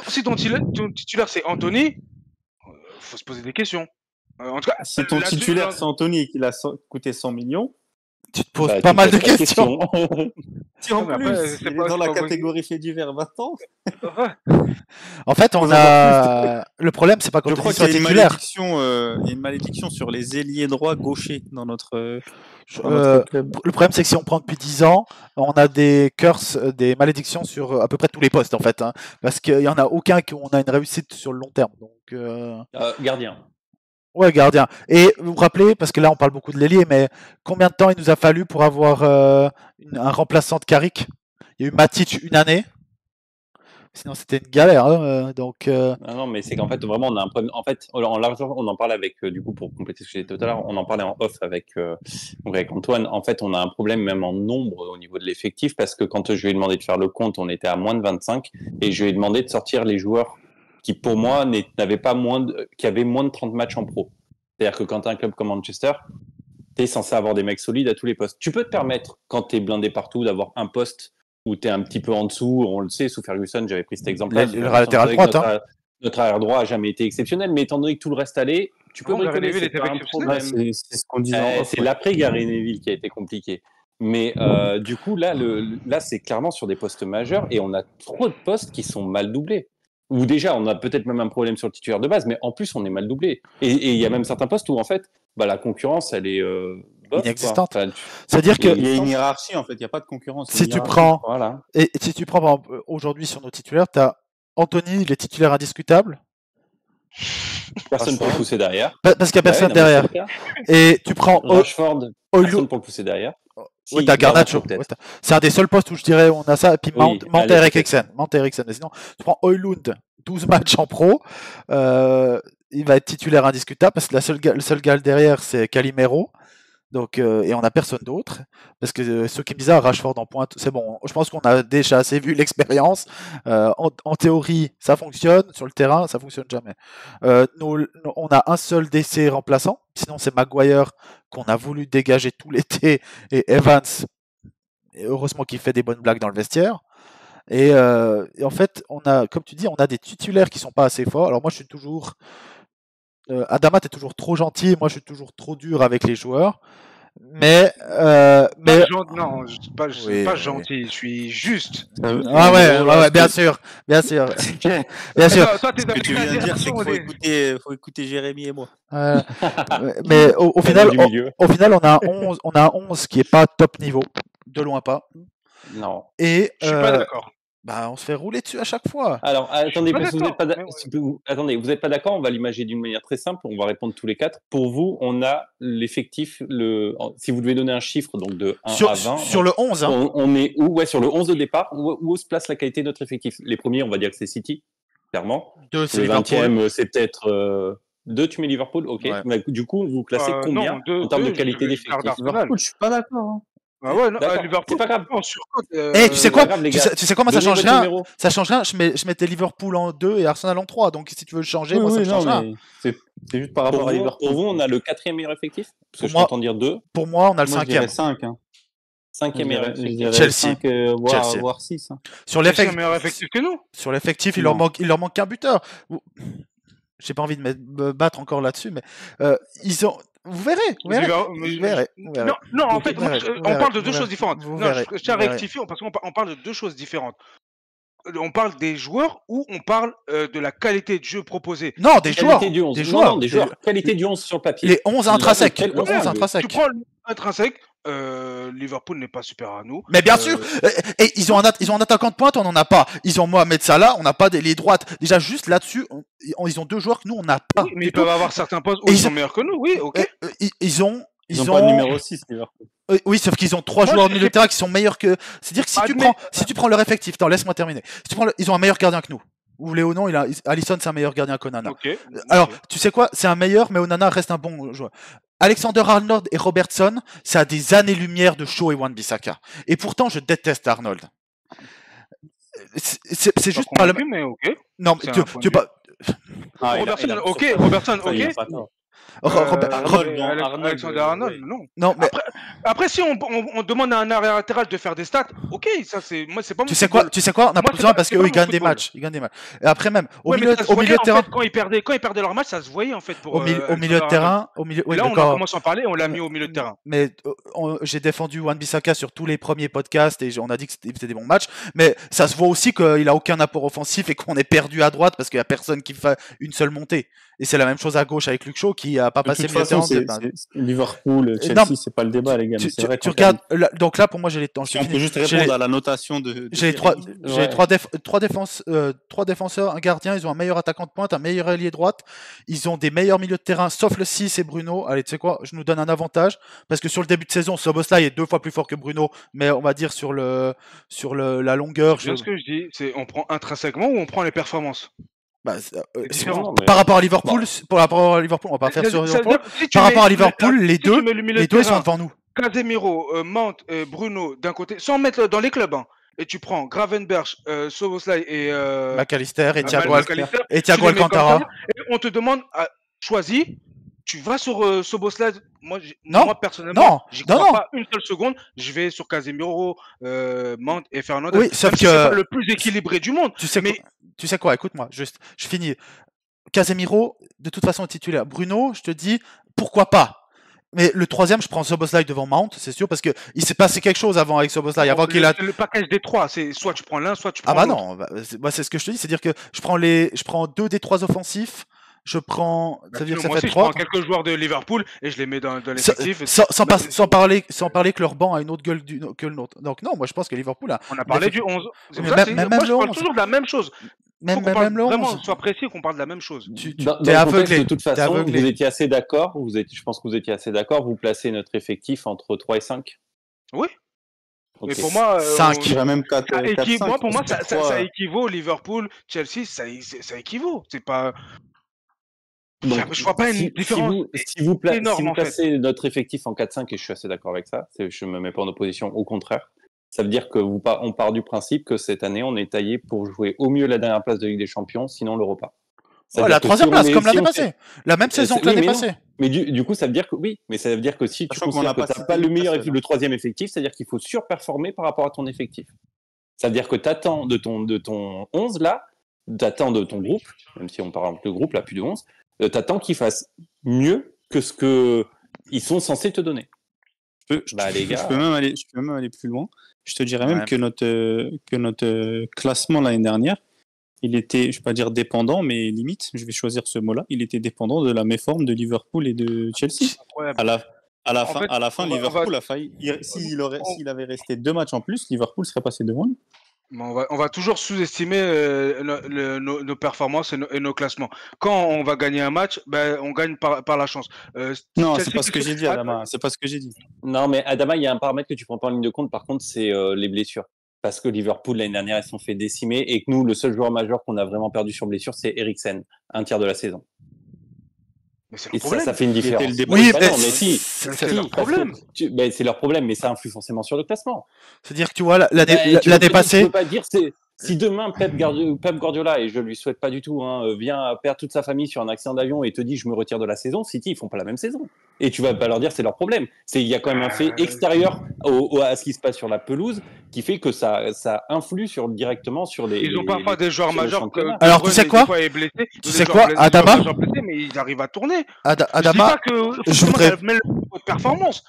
Si ton titulaire c'est Anthony, faut se poser des questions. En tout cas, si ton titulaire c'est Anthony et qu'il a coûté 100 millions, tu te poses pas mal de questions. Si en plus, il est dans la catégorie fait divers maintenant. En fait, on a le problème, c'est pas quand on soit titulaire. Il y a une malédiction sur les ailiers droits gauchers dans notre club. Le problème, c'est que si on prend depuis 10 ans, on a des curses, des malédictions sur à peu près tous les postes, en fait, hein, parce qu'il y en a aucun où on a une réussite sur le long terme. Donc, gardien. Ouais, gardien. Et vous vous rappelez, parce que là on parle beaucoup de l'ailier, mais combien de temps il nous a fallu pour avoir un remplaçant de Carrick? Il y a eu Matic une année. Sinon c'était une galère. Hein, donc. Non, mais c'est qu'en fait vraiment on a un problème. En fait, en largeur, on en parlait avec du coup pour compléter ce que j'ai dit tout à l'heure, on en parlait en off avec Antoine. En fait, on a un problème même en nombre au niveau de l'effectif parce que quand je lui ai demandé de faire le compte, on était à moins de 25 et je lui ai demandé de sortir les joueurs qui pour moi n'avaient pas qui avaient moins de 30 matchs en pro. C'est-à-dire que quand tu as un club comme Manchester, tu es censé avoir des mecs solides à tous les postes. Tu peux te permettre, quand tu es blindé partout, d'avoir un poste où tu es un petit peu en dessous. On le sait, sous Ferguson, j'avais pris cet exemple-là. Le latéral droite. Notre arrière droit n'a jamais été exceptionnel, mais étant donné que tout le reste allait, tu peux bricoler. C'est pas un problème. C'est ce qu'on disait. C'est l'après Gary Neville qui a été compliqué. Mais du coup, là, c'est clairement sur des postes majeurs et on a trop de postes qui sont mal doublés. Ou déjà, on a peut-être même un problème sur le titulaire de base, mais en plus, on est mal doublé. Et il y a même certains postes où, en fait, la concurrence, elle est inexistante. C'est-à-dire qu'il y a une hiérarchie, en fait, il n'y a pas de concurrence. Si tu prends, et si tu prends aujourd'hui sur nos titulaires, tu as Anthony, il est titulaire indiscutable. Personne pour le pousser derrière. Parce qu'il n'y a personne derrière. Et tu prends Rashford, personne pour le pousser derrière. Oui, t'as Garnacho. C'est un des seuls postes où je dirais on a ça. Et puis Mount et Eriksen. Mais sinon, tu prends Højlund, 12 matchs en pro. Il va être titulaire indiscutable parce que le seul gars derrière, c'est Calimero. Donc, et on n'a personne d'autre. Parce que ceux qui me disaient Rashford en pointe, c'est bon. Je pense qu'on a déjà assez vu l'expérience. En théorie, ça fonctionne. Sur le terrain, ça fonctionne jamais. On a un seul DC remplaçant. Sinon, c'est Maguire qu'on a voulu dégager tout l'été. Et Evans, et heureusement qu'il fait des bonnes blagues dans le vestiaire. Et en fait, comme tu dis, on a des titulaires qui sont pas assez forts. Alors moi, je suis toujours... Adamat est toujours trop gentil, moi je suis toujours trop dur avec les joueurs. Mais non, je suis pas gentil, je suis juste. Ouais, bien sûr. Bien sûr. Toi, ce que tu viens de dire, c'est qu'il faut écouter Jérémy et moi. Mais au final, on a un 11 qui est pas top niveau, de loin pas. Non. Et je suis pas d'accord. On se fait rouler dessus à chaque fois. Alors, attendez, parce que vous n'êtes pas d'accord, on va l'imager d'une manière très simple, on va répondre tous les quatre. Pour vous, on a l'effectif, si vous devez donner un chiffre donc de 1 à 20. Sur le 11, hein. On est où? Ouais, sur le 11 de départ, où se place la qualité de notre effectif? Les premiers, on va dire que c'est City, clairement. 2, c'est le 20e, c'est peut-être 2, tu mets Liverpool, ok. Ouais. Mais, du coup, vous classez combien en termes de qualité d'effectif? Liverpool, je suis pas d'accord. Hein. Ah ouais, non, Liverpool, c'est pas grave. Tu sais quoi? Tu sais quoi, moi ça change rien. Ça change rien. Je mettais Liverpool en 2 et Arsenal en 3. Donc si tu veux le changer, moi ça me change rien. C'est juste par rapport à Liverpool. Pour vous, on a le 4e meilleur effectif? Parce que je t'entends dire 2. Pour moi, on a le 5e. Je dirais 5. Hein. 5e meilleur effectif. Chelsea. 5, voire 6. Hein. Sur l'effectif, meilleur effectif que nous. Sur l'effectif, il leur manque qu'un buteur. J'ai pas envie de me battre encore là-dessus, mais ils ont. Vous verrez. Non, en fait, on parle de deux choses différentes. Je tiens à rectifier parce qu'on parle de deux choses différentes. on parle des joueurs ou on parle de la qualité de jeu proposée? Non, des joueurs. Qualité du 11. Des Non, joueurs. non, des joueurs. Qualité du 11 sur le papier. Les 11 intrinsèques. Quel Les 11 11, intrinsèques. Tu prends l'intrinsèque, Liverpool n'est pas super à nous. Mais bien sûr, et ils ont un attaquant de pointe, on n'en a pas. Ils ont Mohamed Salah, on n'a pas d'ailier droite. Déjà juste là-dessus, ils ont deux joueurs que nous on n'a pas. Oui, mais ils peuvent avoir certains postes où ils sont meilleurs que nous, oui, ok. Ils ont pas de numéro 6, Liverpool. Oui, sauf qu'ils ont 3 joueurs de milieu de terrain qui sont meilleurs que. C'est-à-dire que si tu prends leur effectif, attends, laisse-moi terminer. Ils ont un meilleur gardien que nous. Vous voulez ou non, Alisson c'est un meilleur gardien qu'Onana. Okay. Alors, tu sais quoi, c'est un meilleur, mais Onana reste un bon joueur. Alexander-Arnold et Robertson, ça a des années-lumière de Shaw et Wan-Bissaka. Et pourtant, je déteste Arnold. C'est juste par le. Mais ok. Non, mais tu pas. Robertson, ok. Alexander-Arnold, non. Mais après, si on demande à un arrière latéral de faire des stats, ok, ça c'est moi c'est pas. Tu sais quoi, on n'a pas besoin parce qu'eux ils gagnent des matchs, Et après même au milieu de terrain, quand ils perdaient leur match, ça se voyait en fait pour. Au milieu de terrain, là on commence à en parler, on l'a mis au milieu de terrain. Mais j'ai défendu Wan-Bissaka sur tous les premiers podcasts et on a dit que c'était des bons matchs, mais ça se voit aussi qu'il a aucun apport offensif et qu'on est perdu à droite parce qu'il y a personne qui fait une seule montée. Et c'est la même chose à gauche avec Luke Shaw qui a pas passé milieu de terrain. Liverpool, Chelsea, c'est pas le débat, les gars. Tu regardes, donc là pour moi j'ai les temps. Si on peut juste répondre à la notation de. J'ai trois défenseurs, un gardien, ils ont un meilleur attaquant de pointe, un meilleur ailier droite, ils ont des meilleurs milieux de terrain, sauf le 6 et Bruno. Allez, tu sais quoi, je nous donne un avantage parce que sur le début de saison, Szoboszlai est 2 fois plus fort que Bruno, mais on va dire sur la longueur. C'est ce que je dis, c'est on prend intrinsèquement ou on prend les performances. Par rapport à Liverpool, on va pas faire sur Liverpool. Par rapport à Liverpool, les deux ils sont devant nous. Casemiro, Mount, Bruno d'un côté, sans mettre dans les clubs. Et tu prends Gravenberch, Szoboszlai et McAllister et Thiago Alcantara. Et on te demande, choisis. Tu vas sur Szoboszlai. Moi personnellement, j'y crois pas une seule seconde. Je vais sur Casemiro, Mount et Fernandes. Oui, sauf que c'est pas le plus équilibré du monde. Tu sais quoi, écoute-moi, je finis. Casemiro, de toute façon, est titulaire. Bruno, je te dis, pourquoi pas. Mais le troisième, je prends Szoboszlai devant Mount, c'est sûr, parce que il s'est passé quelque chose avant avec Szoboszlai. Le package des trois, c'est soit tu prends l'un, soit tu prends l'autre. Ah bah non, c'est ce que je te dis, c'est-à-dire que je prends 2 des 3 offensifs. Ça veut dire que ça fait 3. Je prends quelques joueurs de Liverpool et je les mets dans l'effectif. Sans parler que leur banc a une autre gueule que le nôtre. Donc non, moi je pense que Liverpool a. On a parlé du 11. Même je parle toujours de la même chose. Même le 11. Vraiment, sois précis qu'on parle de la même chose. T'es aveuglé. De toute façon, vous étiez assez d'accord. Je pense que vous étiez assez d'accord. Vous placez notre effectif entre 3 et 5. Oui. Mais pour moi, 5. Même 4, moi, pour moi, ça équivaut Liverpool, Chelsea, ça équivaut. C'est pas. Donc, je vois pas une différence si vous placez notre effectif en 4-5, et je suis assez d'accord avec ça, je me mets pas en opposition, au contraire, ça veut dire que on part du principe que cette année, on est taillé pour jouer au mieux la dernière place de Ligue des Champions, sinon l'Europa. La 3e place, comme l'année passée. La même saison que l'année passée. Mais du coup, ça veut dire que ça veut dire que si tu considères que t'as pas le meilleur, le 3e effectif, c'est-à-dire qu'il faut surperformer par rapport à ton effectif. Ça veut dire que t'attends de ton 11 là, t'attends de ton groupe, même si on parle de groupe là, plus de 11, t'attends qu'ils fassent mieux que ce qu'ils sont censés te donner. Je peux même aller plus loin. Je te dirais même que notre classement l'année dernière, il était, je vais pas dire dépendant, mais limite, je vais choisir ce mot-là, il était dépendant de la méforme de Liverpool et de Chelsea. À la fin, Liverpool a failli. S'il avait resté 2 matchs en plus, Liverpool serait passé devant nous. On va toujours sous-estimer nos performances et nos classements. Quand on va gagner un match, on gagne par la chance. Non, c'est pas ce que j'ai dit, Adama. C'est pas ce que j'ai dit. Non, mais Adama, il y a un paramètre que tu prends pas en ligne de compte. Par contre, c'est les blessures. Parce que Liverpool, l'année dernière, ils se sont fait décimer et que nous, le seul joueur majeur qu'on a vraiment perdu sur blessure, c'est Eriksen, un tiers de la saison. Mais c'est le problème. Ça fait une différence. Oui, mais si. C'est leur problème. C'est leur problème, mais ça influe forcément sur le classement. C'est-à-dire que tu vois, l'année passée. Tu peux pas dire, si demain Pep Guardiola, et je lui souhaite pas du tout, vient perdre toute sa famille sur un accident d'avion et te dit je me retire de la saison, City ils font pas la même saison. Et tu vas pas leur dire c'est leur problème. Il y a quand même un fait extérieur à ce qui se passe sur la pelouse qui fait que ça influe directement sur les. Ils ont parfois des joueurs majeurs. Alors tu sais quoi? Tu sais quoi, Adama? Mais ils arrivent à tourner. Adama, je voudrais mettre performance.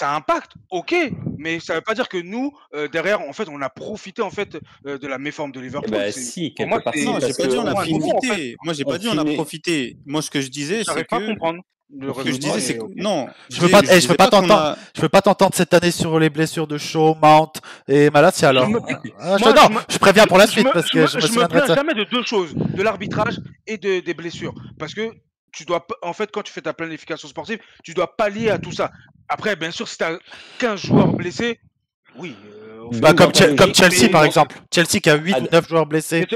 ça impacte, ok, mais ça veut pas dire que nous, derrière, en fait, on a profité en fait de la méforme de Liverpool. Bah si, Pour moi, quelque part c'est si, Non, j'ai parce pas dit on que a un nouveau, en fait. profité. Moi, j'ai on pas dit on a finit. profité. Moi, ce que je disais, c'est J'arrive pas à que comprendre le ce que je raisonnement. disais, c'est Et que ok. non, Je veux pas, je disais pas qu'on a. je veux pas t'entendre cette année sur les blessures de Shaw, Mount et Malacia Je alors. me, Ah, moi, non, je préviens pour la je suite me, parce je que me, je me je me souviendrai de plains ça. jamais de deux choses, de l'arbitrage et des blessures. Parce que tu dois, en fait, quand tu fais ta planification sportive, tu dois pallier à tout ça. Après, bien sûr, si tu as 15 joueurs blessés, oui, on fait Bah, Donc des dans ta comme logique, Chelsea par mais, exemple. Chelsea qui a 8 ou Ad- 9 joueurs blessés.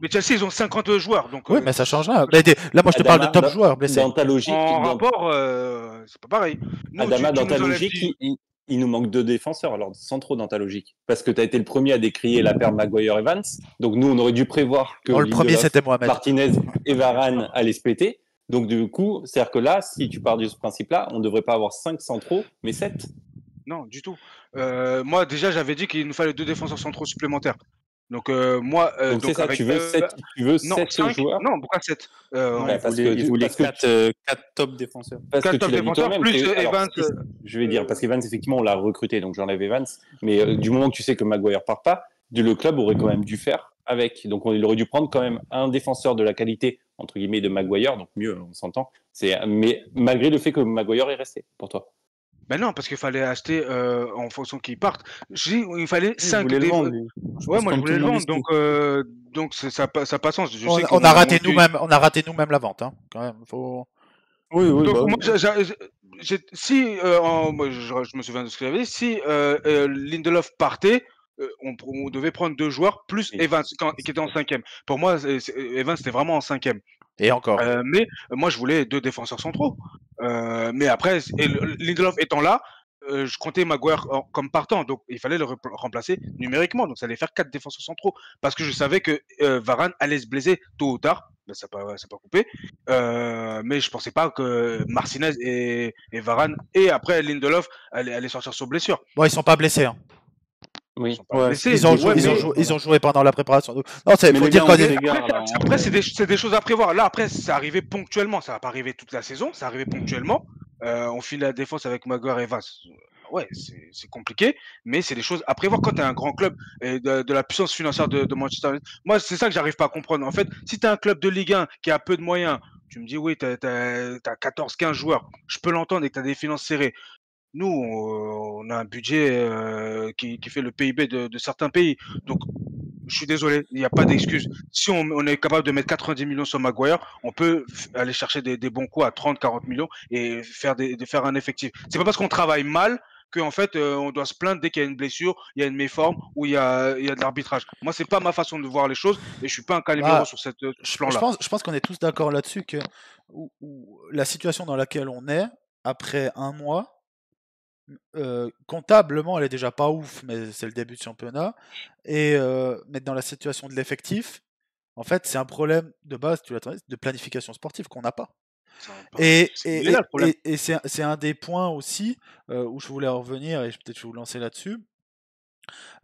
mais Chelsea, ils ont 50 joueurs. Donc, Oui, mais ça change rien. Mais là, moi, je te parle de Adama, top joueurs blessés. dans ta logique, en rapport, c'est pas pareil. Nous, Adama, dans tu ta nous enlèves logique, 10. il nous manque 2 défenseurs, alors sans trop dans ta logique. Parce que tu as été le premier à décrier la paire Maguire-Evans. Donc nous, on aurait dû prévoir que Alors, le premier, Lindelof, c'était Mohamed. Martinez et Bien sûr. Varane allaient se péter. Donc du coup, c'est-à-dire que là, si tu pars de ce principe-là, on ne devrait pas avoir 5 centraux, mais 7. Non, du tout. Moi, déjà, j'avais dit qu'il nous fallait 2 défenseurs centraux supplémentaires. Donc, moi, Donc c'est donc ça, avec tu veux 7 non, 5. joueurs. Non, pourquoi 7? Non, Bah, il voulait parce que 4 top défenseurs. Parce que 4 tu top l'as dit défenseurs, toi-même. plus Alors, Evans. je vais dire, parce qu'Evans, effectivement, on l'a recruté, donc j'enlève Evans. Mais du moment que tu sais que Maguire part pas, le club aurait quand même dû faire avec. Donc il aurait dû prendre quand même un défenseur de la qualité, entre guillemets, de Maguire, donc mieux, on s'entend. Mais malgré le fait que Maguire est resté, pour toi. Ben non, parce qu'il fallait acheter en fonction qu'ils partent. Il fallait Il 5 voulait le vendre, lui. Je Ouais, pense moi, je comme tout voulais le le monde vendre. ici. Donc ça n'a pas sens. Je sais On qu'on a raté monté- nous-mêmes, on a raté nous-mêmes la vente, hein, quand même. Faut... Oui, oui, Donc, bah moi, oui. si, moi, je me souviens de ce que j'avais dit, si Lindelof partait, on devait prendre 2 joueurs plus Oui. Evans qui était en 5e. Pour moi, Evans c'était vraiment en 5e. Et encore. Mais moi, je voulais 2 défenseurs centraux. Mais après, Lindelof étant là, je comptais Maguire comme partant, donc il fallait le remplacer numériquement. Donc ça allait faire 4 défenseurs centraux parce que je savais que Varane allait se blesser tôt ou tard. Ben, ça n'a pas coupé. Mais je pensais pas que Martinez et Varane et après Lindelof allaient sortir sur blessure. Bon, ils sont pas blessés. Hein. Ils Oui. sont pas Ouais, blessés. Ils ont, Ouais, ils ont joué pendant la préparation. Non, il Mais faut les dire gars, qu'on on est. s'égare, là. Après, c'est des choses à prévoir. Là, après, ça arrivait ponctuellement. Ça va pas arriver toute la saison. Ça arrivait ponctuellement. On file la défense avec Maguire et Evans. Ouais, c'est compliqué, mais c'est des choses à prévoir quand tu es un grand club et de la puissance financière de Manchester United. Moi, c'est ça que j'arrive pas à comprendre. En fait, si tu as un club de Ligue 1 qui a peu de moyens, tu me dis oui, tu as 14-15 joueurs. Je peux l'entendre et que tu as des finances serrées. Nous, on a un budget qui fait le PIB de certains pays. Donc, je suis désolé, il n'y a pas d'excuse. Si on est capable de mettre 90 millions sur Maguire, on peut aller chercher des bons coups à 30-40 millions et faire un effectif. C'est pas parce qu'on travaille mal qu'en fait, on doit se plaindre dès qu'il y a une blessure, il y a une méforme ou il y a de l'arbitrage. Moi, c'est pas ma façon de voir les choses et je suis pas un Calimero Bah, sur ce je plan-là. pense qu'on est tous d'accord là-dessus que la situation dans laquelle on est, après un mois, comptablement, elle est déjà pas ouf, mais c'est le début de championnat. Et mettre dans la situation de l'effectif, en fait, c'est un problème de base, de planification sportive qu'on n'a pas. Et c'est un des points aussi où je voulais en revenir, et peut-être je vais vous lancer là-dessus.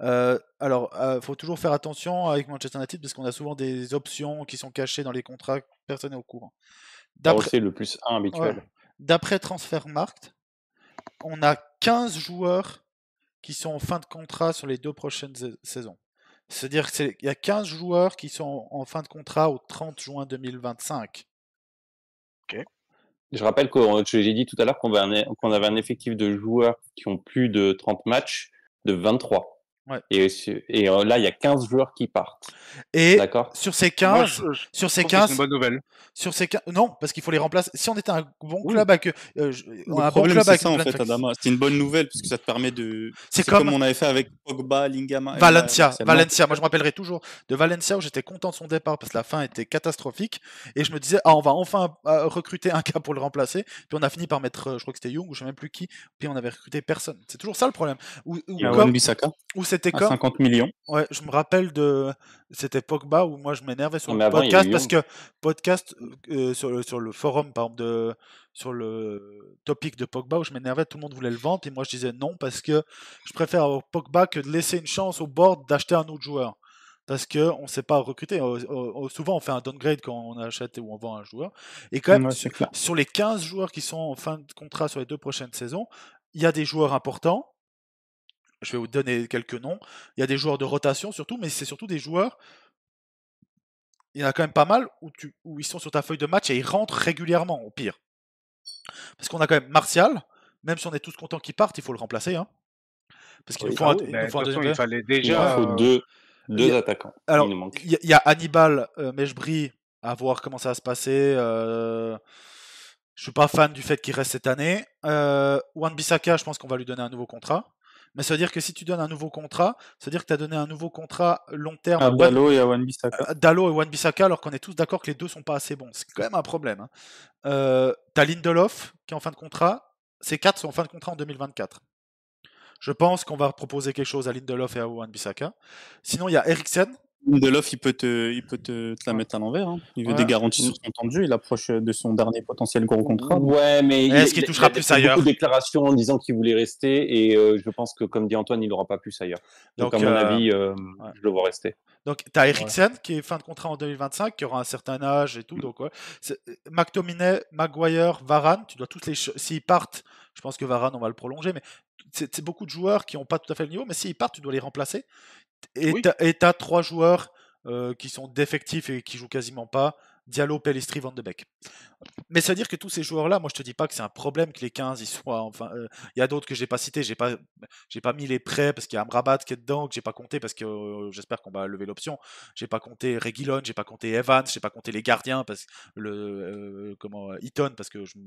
Alors, faut toujours faire attention avec Manchester United parce qu'on a souvent des options qui sont cachées dans les contrats, personne n'est au courant. C'est le plus 1 habituel. Ouais. D'après Transfermarkt, on a 15 joueurs qui sont en fin de contrat sur les 2 prochaines saisons. C'est-à-dire qu'il y a 15 joueurs qui sont en fin de contrat au 30 juin 2025. Ok. Je rappelle que j'ai dit tout à l'heure qu'on avait un effectif de joueurs qui ont plus de 30 matchs de 23. Ouais. Et là, il y a 15 joueurs qui partent. Et d'accord. Sur ces 15, Moi, c'est une bonne nouvelle. Sur ces 15, non, parce qu'il faut les remplacer. Si on était un bon Oui. club avec, Le problème, c'est ça en fait, Adama. C'est une bonne nouvelle parce que ça te permet de. C'est comme on avait fait avec Pogba, Lingam, Valencia. Moi, je me rappellerai toujours de Valencia où j'étais content de son départ parce que la fin était catastrophique et je me disais, on va enfin recruter un gars pour le remplacer. Puis on a fini par mettre, je crois que c'était Young ou je sais même plus qui. Puis on avait recruté personne. C'est toujours ça le problème. Où c'était comme 50 millions. Ouais, je me rappelle c'était Pogba où moi je m'énervais sur le podcast parce que sur le forum par exemple sur le topic de Pogba où je m'énervais, tout le monde voulait le vendre et moi je disais non parce que je préfère avoir Pogba que de laisser une chance au board d'acheter un autre joueur parce que on sait pas recruter. Souvent on fait un downgrade quand on achète ou on vend un joueur et quand même sur les 15 joueurs qui sont en fin de contrat sur les 2 prochaines saisons, il y a des joueurs importants. Je vais vous donner quelques noms. Il y a des joueurs de rotation surtout, mais c'est surtout des joueurs. Il y en a quand même pas mal où ils sont sur ta feuille de match et ils rentrent régulièrement, au pire. Parce qu'on a quand même Martial, même si on est tous contents qu'il parte, il faut le remplacer. Hein. Parce qu'il nous faut un deuxième. Il fallait Il déjà. faut deux attaquants. Alors, il nous manque. il y a Hannibal Mejbri, à voir comment ça va se passer. Je suis pas fan du fait qu'il reste cette année. Wan-Bissaka, je pense qu'on va lui donner un nouveau contrat. Mais ça veut dire que si tu donnes un nouveau contrat, ça veut dire que tu as donné un nouveau contrat long terme à Dalot et à Wan-Bissaka. Dalot et Wan-Bissaka, alors qu'on est tous d'accord que les deux sont pas assez bons. C'est quand même un problème. Hein. T'as Lindelof qui est en fin de contrat. Ces 4 sont en fin de contrat en 2024. Je pense qu'on va proposer quelque chose à Lindelof et à Wan-Bissaka. Sinon, il y a Eriksen. Lindelof, il peut te la mettre à l'envers. Hein. Il veut des garanties sur son temps de jeu. Il approche de son dernier potentiel gros contrat. Ouais, mais est-ce qu'il touchera plus ailleurs? Beaucoup de déclarations en disant qu'il voulait rester et je pense que, comme dit Antoine, il n'aura pas plus ailleurs. Donc à mon avis, je le vois rester. Donc, tu as Eriksen qui est fin de contrat en 2025, qui aura un certain âge et tout. Donc, ouais. McTominay, Maguire, Varane, tu dois tous les. S'ils partent, je pense que Varane, on va le prolonger, mais c'est beaucoup de joueurs qui n'ont pas tout à fait le niveau, mais s'ils partent, tu dois les remplacer. Et tu as 3 joueurs qui sont défectifs et qui jouent quasiment pas. Diallo, Pellistri, Van de Beek. Mais ça veut dire que tous ces joueurs-là, moi je te dis pas que c'est un problème que les 15 ils soient. Enfin, il y a d'autres que j'ai pas cités, j'ai pas mis les prêts parce qu'il y a Amrabat qui est dedans, que j'ai pas compté parce que j'espère qu'on va lever l'option. J'ai pas compté Reguilon, j'ai pas compté Evans, j'ai pas compté les gardiens parce que Eaton parce que je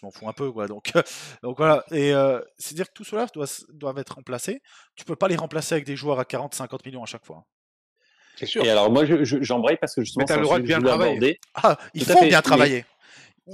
m'en fous un peu quoi. Donc voilà. Et c'est-à-dire que tous ceux-là doivent être remplacés. Tu peux pas les remplacer avec des joueurs à 40-50 millions à chaque fois. C'est sûr. Et alors moi j'embraye parce que justement mais t'as le droit de bien travailler. Il faut bien travailler.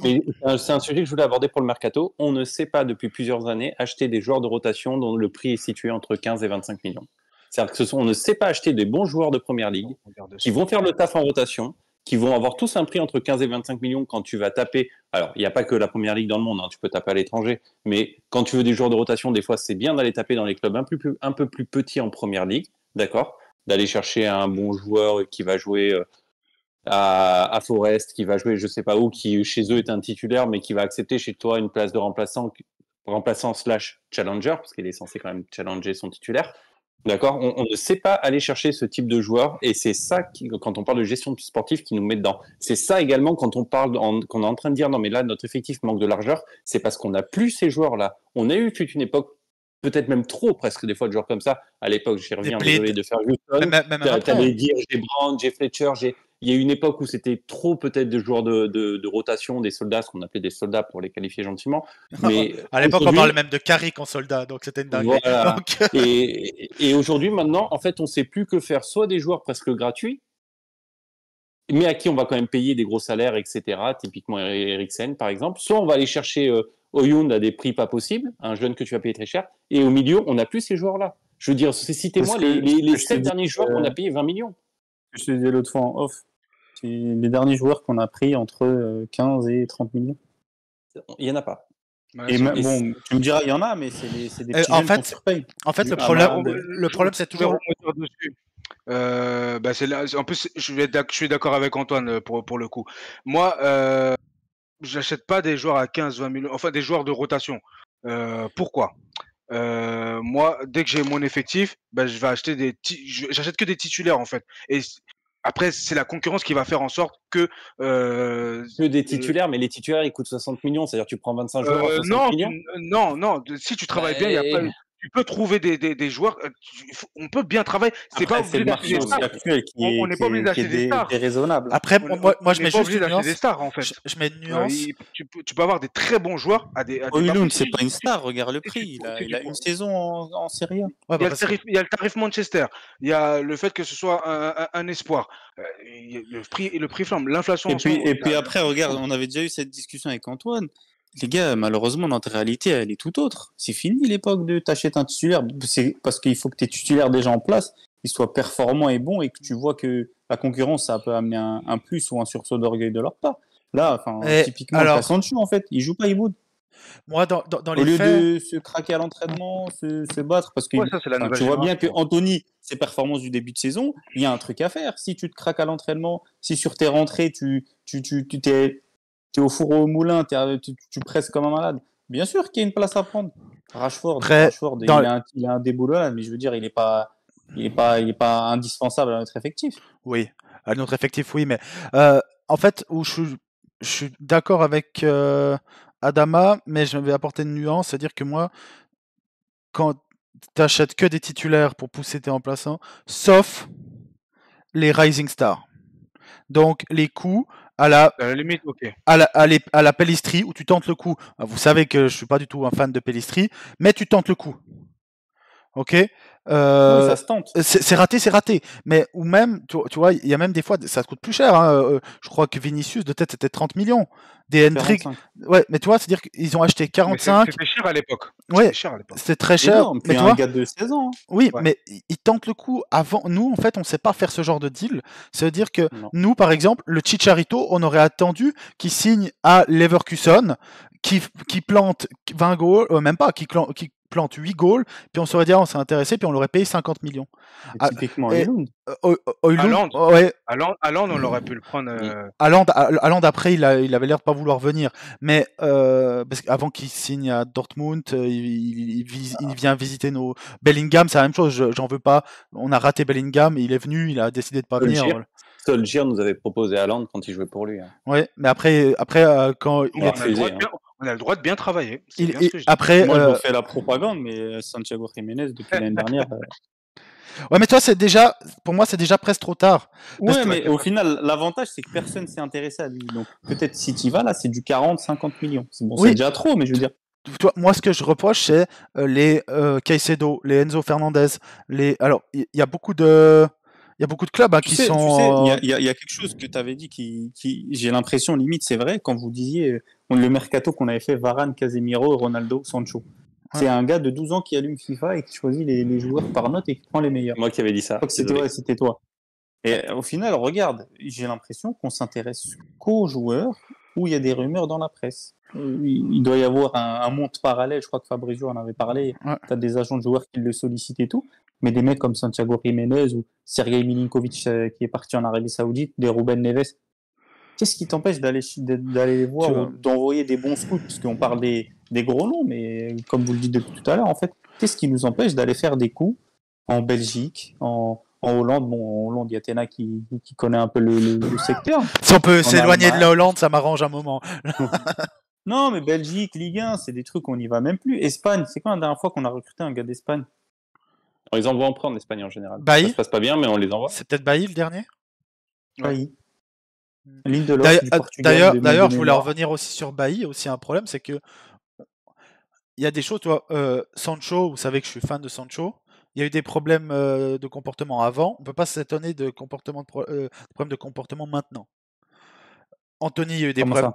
Mais c'est un sujet que je voulais aborder pour le mercato. On ne sait pas depuis plusieurs années acheter des joueurs de rotation dont le prix est situé entre 15 et 25 millions. C'est-à-dire que on ne sait pas acheter des bons joueurs de première ligue qui vont faire le taf en rotation, qui vont avoir tous un prix entre 15 et 25 millions quand tu vas taper. Alors, il n'y a pas que la première ligue dans le monde, hein, tu peux taper à l'étranger, mais quand tu veux des joueurs de rotation, des fois c'est bien d'aller taper dans les clubs un peu plus petits en première ligue, d'accord ? D'aller chercher un bon joueur qui va jouer à Forest, qui va jouer je sais pas où, qui chez eux est un titulaire, mais qui va accepter chez toi une place de remplaçant / challenger, parce qu'il est censé quand même challenger son titulaire. D'accord, on ne sait pas aller chercher ce type de joueur, et c'est ça quand on parle de gestion sportive qui nous met dedans. C'est ça également quand on parle, qu'on est en train de dire non mais là notre effectif manque de largeur, c'est parce qu'on n'a plus ces joueurs-là. On a eu toute une époque, peut-être même trop presque des fois de joueurs comme ça. À l'époque, j'y reviens, désolé de faire Houston. T'as des Gear, j'ai Brown, j'ai Fletcher, il y a une époque où c'était trop peut-être de joueurs de rotation, des soldats, ce qu'on appelait des soldats pour les qualifier gentiment. Mais à l'époque, on parlait même de Carrick en soldat, donc c'était une dinguerie. Voilà. Et aujourd'hui, maintenant, en fait, on ne sait plus que faire, soit des joueurs presque gratuits, mais à qui on va quand même payer des gros salaires, etc. Typiquement Eriksen, par exemple. Soit on va aller chercher Oyund à des prix pas possibles, un jeune que tu vas payer très cher. Et au milieu, on n'a plus ces joueurs-là. Je veux dire, citez-moi les 7 derniers joueurs qu'on a payés 20 millions. Je te disais l'autre fois en off. C'est les derniers joueurs qu'on a pris entre 15 et 30 millions. Il n'y en a pas. Et bon, tu me diras, il y en a, mais c'est des petits jeunes qu'on surpaye. En fait, le problème, c'est toujours... En plus, je suis d'accord avec Antoine pour le coup. Moi, j'achète pas des joueurs à 15-20 millions, enfin des joueurs de rotation. Pourquoi ? Moi, dès que j'ai mon effectif, je vais acheter j'achète que des titulaires en fait. Et après, c'est la concurrence qui va faire en sorte que des titulaires, mais les titulaires ils coûtent 60 millions, c'est-à-dire tu prends 25 joueurs à 60 millions. Non, si tu travailles bien, il y a pas. Tu peux trouver des joueurs. On peut bien travailler. C'est pas obligé d'acheter des stars. On n'est pas obligé d'acheter des stars. Déraisonnable. Après, moi, je mets juste une nuance. Des stars en fait. Je mets une nuance. Tu peux avoir des très bons joueurs à des. Oyund, c'est pas une star. Regarde le prix. Il a une saison en Serie A. Il y a le tarif Manchester. Il y a le fait que ce soit un espoir. Le prix flambe. L'inflation. Et puis après, regarde, on avait déjà eu cette discussion avec Antoine. Les gars, malheureusement, notre réalité, elle est tout autre. C'est fini l'époque de t'acheter un titulaire. C'est parce qu'il faut que tes titulaires déjà en place, ils soient performants et bons, et que tu vois que la concurrence, ça peut amener un plus ou un sursaut d'orgueil de leur part. Là, typiquement, alors, Sancho, en fait, il joue pas, il boude. Moi, dans les Au lieu faits... de se craquer à l'entraînement, se battre, parce que tu vois bien que Anthony, ses performances du début de saison, il y a un truc à faire. Si tu te craques à l'entraînement, si sur tes rentrées, tu t'es au four au moulin, tu presses comme un malade. Bien sûr qu'il y a une place à prendre. Rashford, Après, il a un déboulonnage, mais je veux dire, il est pas indispensable à notre effectif. Oui, à notre effectif, oui, mais en fait, où je suis d'accord avec Adama, mais je vais apporter une nuance, c'est-à-dire que moi, quand tu achètes que des titulaires pour pousser tes remplaçants, sauf les Rising Stars. Donc les coups à la limite, ok. à la Pellistri, où tu tentes le coup. Vous savez que je suis pas du tout un fan de Pellistri, mais tu tentes le coup. Ok, Oui, ça se tente. c'est raté. Mais ou même, tu vois, il y a même des fois, ça coûte plus cher. Hein. Je crois que Vinicius de tête c'était 30 millions. Des Hendrick, ouais, mais tu vois, c'est-à-dire qu'ils ont acheté 45. C'était cher à l'époque. Ouais, c'était très cher. Mais un gars de 16 ans. Oui, ouais. Mais ils tentent le coup avant. Nous, en fait, on ne sait pas faire ce genre de deal. Ça veut dire que nous, par exemple, le Chicharito, on aurait attendu qu'il signe à Leverkusen, qui plante 20 goals, même pas, qui plante 8 goals, puis on se serait dit, on s'est intéressé, puis on l'aurait payé 50 millions. Typiquement, Haaland. Haaland, on aurait pu le prendre. Haaland, après, il avait l'air de pas vouloir venir. Mais parce qu'avant qu'il signe à Dortmund, il vient visiter nos... Bellingham, c'est la même chose, j'en veux pas. On a raté Bellingham, il est venu, il a décidé de pas venir. Voilà. Solskjaer nous avait proposé Haaland quand il jouait pour lui. Hein. Ouais, mais après quand on a le droit de bien travailler. Après, moi, je fais la propagande, mais Santiago Jiménez depuis l'année dernière. Ouais, mais toi, pour moi, c'est déjà presque trop tard. Ouais, mais au final, l'avantage, c'est que personne s'est intéressé à lui. Donc, peut-être si tu vas là, c'est du 40-50 millions. Bon, oui. C'est déjà trop, mais je veux dire. Toi, moi, ce que je reproche, c'est les Caicedo, les Enzo Fernandez. Alors, il y a beaucoup de clubs qui sont. Il y a quelque chose que tu avais dit qui j'ai l'impression, limite, c'est vrai, quand vous disiez le mercato qu'on avait fait, Varane, Casemiro, Ronaldo, Sancho. C'est un gars de 12 ans qui allume FIFA et qui choisit les joueurs par note et qui prend les meilleurs. Moi qui avais dit ça. C'était toi. Et au final, regarde, j'ai l'impression qu'on s'intéresse qu'aux joueurs où il y a des rumeurs dans la presse. Il doit y avoir un monde parallèle, je crois que Fabrizio en avait parlé. Ouais. Tu as des agents de joueurs qui le sollicitent et tout. Mais des mecs comme Santiago Jiménez ou Sergei Milinkovic qui est parti en Arabie Saoudite, des Ruben Neves. Qu'est-ce qui t'empêche d'aller les voir ou d'envoyer des bons scouts? Parce qu'on parle des gros noms, mais comme vous le dites depuis tout à l'heure, en fait, qu'est-ce qui nous empêche d'aller faire des coups en Belgique, en Hollande? Bon, en Hollande, il y a Tena qui connaît un peu le secteur. Si on peut s'éloigner de la Hollande, ça m'arrange un moment. Non, mais Belgique, Ligue 1, c'est des trucs, on n'y va même plus. Espagne, c'est quand la dernière fois qu'on a recruté un gars d'Espagne? Ils envoient en prendre l'Espagne en général. Bailly. Ça se passe pas bien, mais on les envoie. C'est peut-être Bailly le dernier? Bailly. L'île de l'Ost du Portugal. D'ailleurs, je voulais revenir aussi sur Bailly. Aussi un problème, c'est que il y a des choses, toi, Sancho, vous savez que je suis fan de Sancho. Il y a eu des problèmes de comportement avant. On ne peut pas s'étonner de problèmes de comportement maintenant. Anthony, il y a eu des problèmes.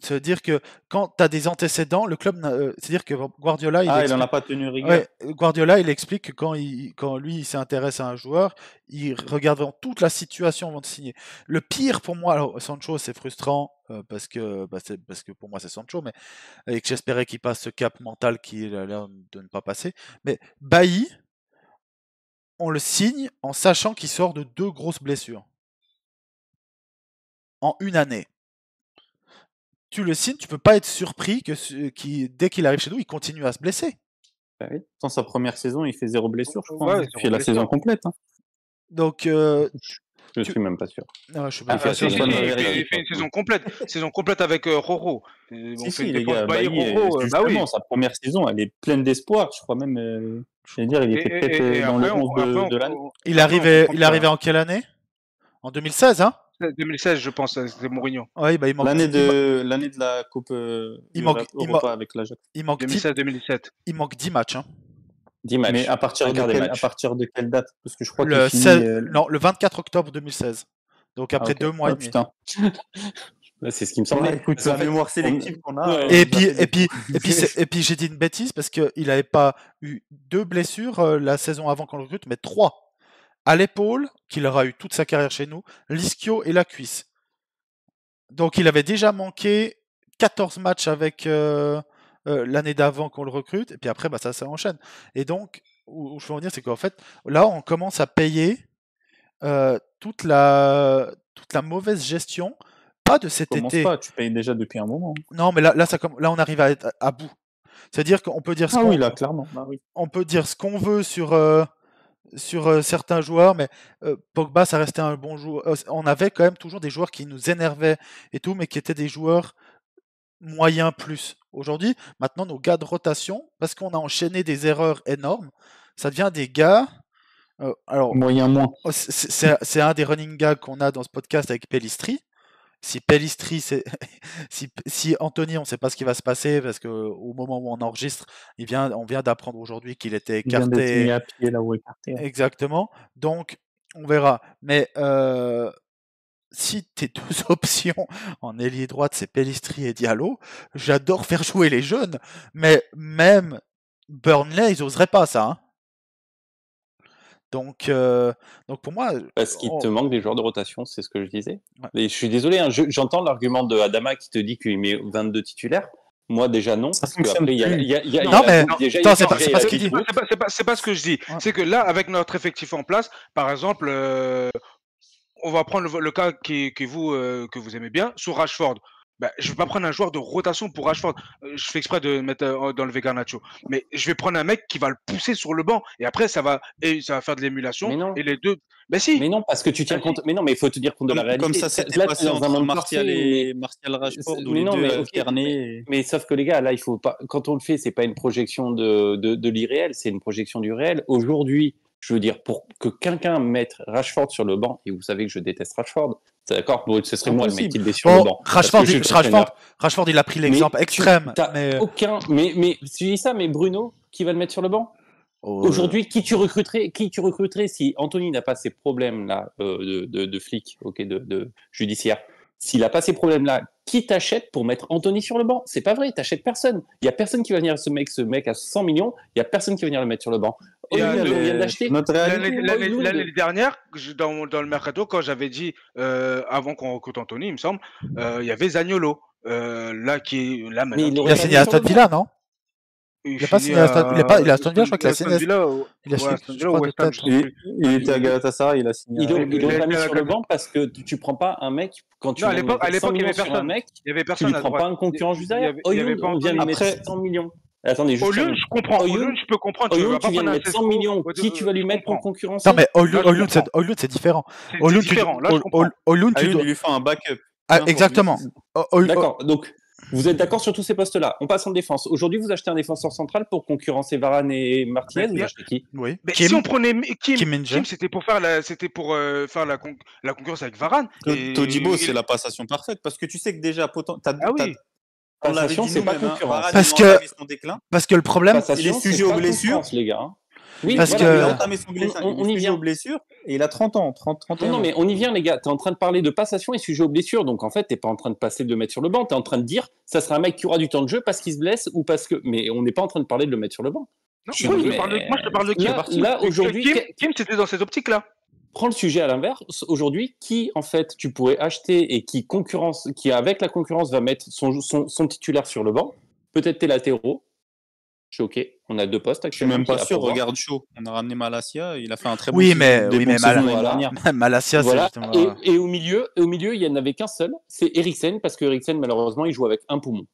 C'est-à-dire que quand tu as des antécédents, le club, c'est-à-dire que Guardiola, il n'en a pas tenu rigueur. Ouais, Guardiola, il explique que quand lui il s'intéresse à un joueur, il regarde vraiment toute la situation avant de signer. Le pire pour moi, alors Sancho, c'est frustrant parce que pour moi c'est Sancho, mais et que j'espérais qu'il passe ce cap mental qu'il a l'air de ne pas passer. Mais Bailly, on le signe en sachant qu'il sort de 2 grosses blessures en une année. Tu le signes, tu peux pas être surpris que dès qu'il arrive chez nous, il continue à se blesser. Bah oui. Dans sa première saison, il fait 0 blessure, je crois. Il fait la saison complète. Hein. Donc, je suis même pas sûr. Non, je suis pas sûr. Il fait une saison complète avec Roro. Les gars, justement, sa première saison, elle est pleine d'espoir. Je crois même, je vais dire, il était peut-être dans le 11 de l'année. Il arrivait en quelle année? En 2016, hein? 2016, je pense, c'était Mourinho. Ouais, bah, l'année de la Coupe Europa avec l'Ajax. 2016-2017. Il manque 10 matchs. Hein. 10 matchs. Mais à partir de quelle date? Parce que je crois le 24 octobre 2016. Donc après 2 mois et demi. Putain. C'est ce qui me semblait. Écoute, la mémoire sélective qu'on a. Et puis j'ai dit une bêtise parce qu'il n'avait pas eu 2 blessures la saison avant qu'on le recrute, mais 3. À l'épaule, qu'il aura eu toute sa carrière chez nous, l'ischio et la cuisse. Donc il avait déjà manqué 14 matchs avec l'année d'avant qu'on le recrute, et puis après, ça s'enchaîne. Et donc, où je veux en dire, c'est qu'en fait, là, on commence à payer toute la mauvaise gestion, pas de cet été. Pas, tu payes déjà depuis un moment. Non, mais là on arrive à être à bout. C'est-à-dire qu'on peut dire ce Ah qu'on oui, là, clairement. Bah oui. on peut dire ce qu'on veut sur certains joueurs, mais Pogba, ça restait un bon joueur. On avait quand même toujours des joueurs qui nous énervaient et tout, mais qui étaient des joueurs moyens plus. Aujourd'hui, maintenant, nos gars de rotation, parce qu'on a enchaîné des erreurs énormes, ça devient des gars. Alors, Moyen moins. c'est un des running gags qu'on a dans ce podcast avec Pellistri. Si Pellistri, si Anthony, on ne sait pas ce qui va se passer parce qu'au moment où on enregistre, on vient d'apprendre aujourd'hui qu'il était Il vient d'être mis écarté. à pied là où écarté. Exactement. Donc, on verra. Mais si tes deux options en ailier droite, c'est Pellistri et Diallo, j'adore faire jouer les jeunes, mais même Burnley, ils oseraient pas ça. Hein. Donc pour moi. Parce qu'il te manque des joueurs de rotation, c'est ce que je disais. Ouais. Et je suis désolé, hein, j'entends l'argument de Adama qui te dit qu'il met 22 titulaires. Moi, déjà, non. Ça Parce que fonctionne après, Non, mais attends, c'est pas ce qu'il dit. C'est pas ce que je dis. Ouais. C'est que là, avec notre effectif en place, par exemple, on va prendre le cas que vous aimez bien, sur Rashford. Bah, je vais pas prendre un joueur de rotation pour Rashford. Je fais exprès de mettre dans le Garnacho. Mais je vais prendre un mec qui va le pousser sur le banc. Et après, ça va faire de l'émulation. Et les deux. Ben si. Mais non, parce que tu tiens compte. Mais non, mais il faut te dire compte de la réalité. Comme ça, c'était là, passé dans un entre monde Martial et Martial Rashford, où les deux alternés. Mais sauf que les gars, là, il faut pas. Quand on le fait, c'est pas une projection de l'irréel, c'est une projection du réel. Aujourd'hui, je veux dire, pour que quelqu'un mette Rashford sur le banc, et vous savez que je déteste Rashford, c'est d'accord, bon, ce serait moi le mec qui le met sur le banc. Rashford, il a pris l'exemple extrême. Aucun. Mais tu dis ça, mais Bruno, qui va le mettre sur le banc? Aujourd'hui, qui tu recruterais si Anthony n'a pas ces problèmes-là de flic, de judiciaire? S'il n'a pas ces problèmes-là, qui t'achète pour mettre Anthony sur le banc? C'est pas vrai, t'achètes personne. Il y a personne qui va venir ce mec à 100 millions, il y a personne qui va venir le mettre sur le banc. On vient d'acheter. L'année dernière, dans le mercato, quand j'avais dit avant qu'on recrute Anthony, il me semble, il y avait Zaniolo. Là maintenant. Il a signé à Aston Villa, non? Il a pas signé à Aston Villa, je crois qu'il a signé. Il était à Galatasaray, il a signé. Il doit pas mis sur le banc parce que tu prends pas un mec quand tu à l'époque, il y avait personne. Il y avait personne. Tu prends pas un concurrent juste derrière. Oyun, on vient de mettre 100 millions. Attendez, Oyun, je comprends. Oyun, je peux comprendre. Oyun, tu viens de mettre 100 millions. Qui tu vas lui mettre pour concurrencer? Non, mais Oyun, c'est différent. C'est différent. Là, je comprends. Oyun, tu lui fais un backup. Exactement. D'accord. Donc, vous êtes d'accord sur tous ces postes-là. On passe en défense. Aujourd'hui, vous achetez un défenseur central pour concurrencer Varane et Martinez. Vous achetez qui? Oui. Si on prenait Kim, c'était pour faire la concurrence avec Varane. Todibo, c'est la passation parfaite parce que tu sais que déjà passation, c'est pas concurrence. Parce que le problème, il est sujet aux blessures, les gars. Oui, parce qu'il a entamé son blessure, il est sujet aux blessures et il a 30 ans, 31 ans. Non, mais on y vient, les gars. Tu es en train de parler de passation et sujet aux blessures. Donc, en fait, tu n'es pas en train de passer de le mettre sur le banc. Tu es en train de dire ça sera un mec qui aura du temps de jeu parce qu'il se blesse ou parce que. Mais on n'est pas en train de parler de le mettre sur le banc. Non, moi, je te parle de Kim. Là, aujourd'hui. Kim, c'était dans cette optique-là. Prends le sujet à l'inverse. Aujourd'hui, qui, en fait, tu pourrais acheter et qui, avec la concurrence, va mettre son titulaire sur le banc? Peut-être tes latéraux. Je suis OK. On a deux postes actuellement. Je suis même pas sûr. Regarde Shaw. On a ramené Malacia. Il a fait un très bon Malacia, voilà. Et au milieu, il n'y en avait qu'un seul. C'est Eriksen, parce que Eriksen, malheureusement, il joue avec un poumon.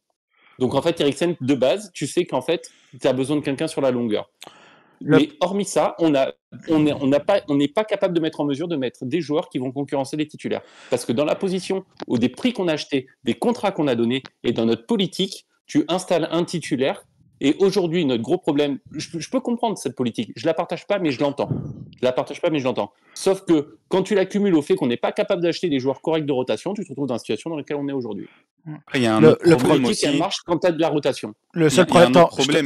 Donc, en fait, Eriksen, de base, tu sais qu'en fait, tu as besoin de quelqu'un sur la longueur. Mais hormis ça, on n'est pas capable de mettre en mesure de mettre des joueurs qui vont concurrencer les titulaires. Parce que dans la position, ou des prix qu'on a achetés, des contrats qu'on a donnés, et dans notre politique, tu installes un titulaire. Et aujourd'hui, notre gros problème, je peux comprendre cette politique, je la partage pas, mais je l'entends. Sauf que quand tu l'accumules au fait qu'on n'est pas capable d'acheter des joueurs corrects de rotation, tu te retrouves dans la situation dans laquelle on est aujourd'hui. Il y a un problème aussi. Elle marche quand tu as de la rotation. Le seul problème,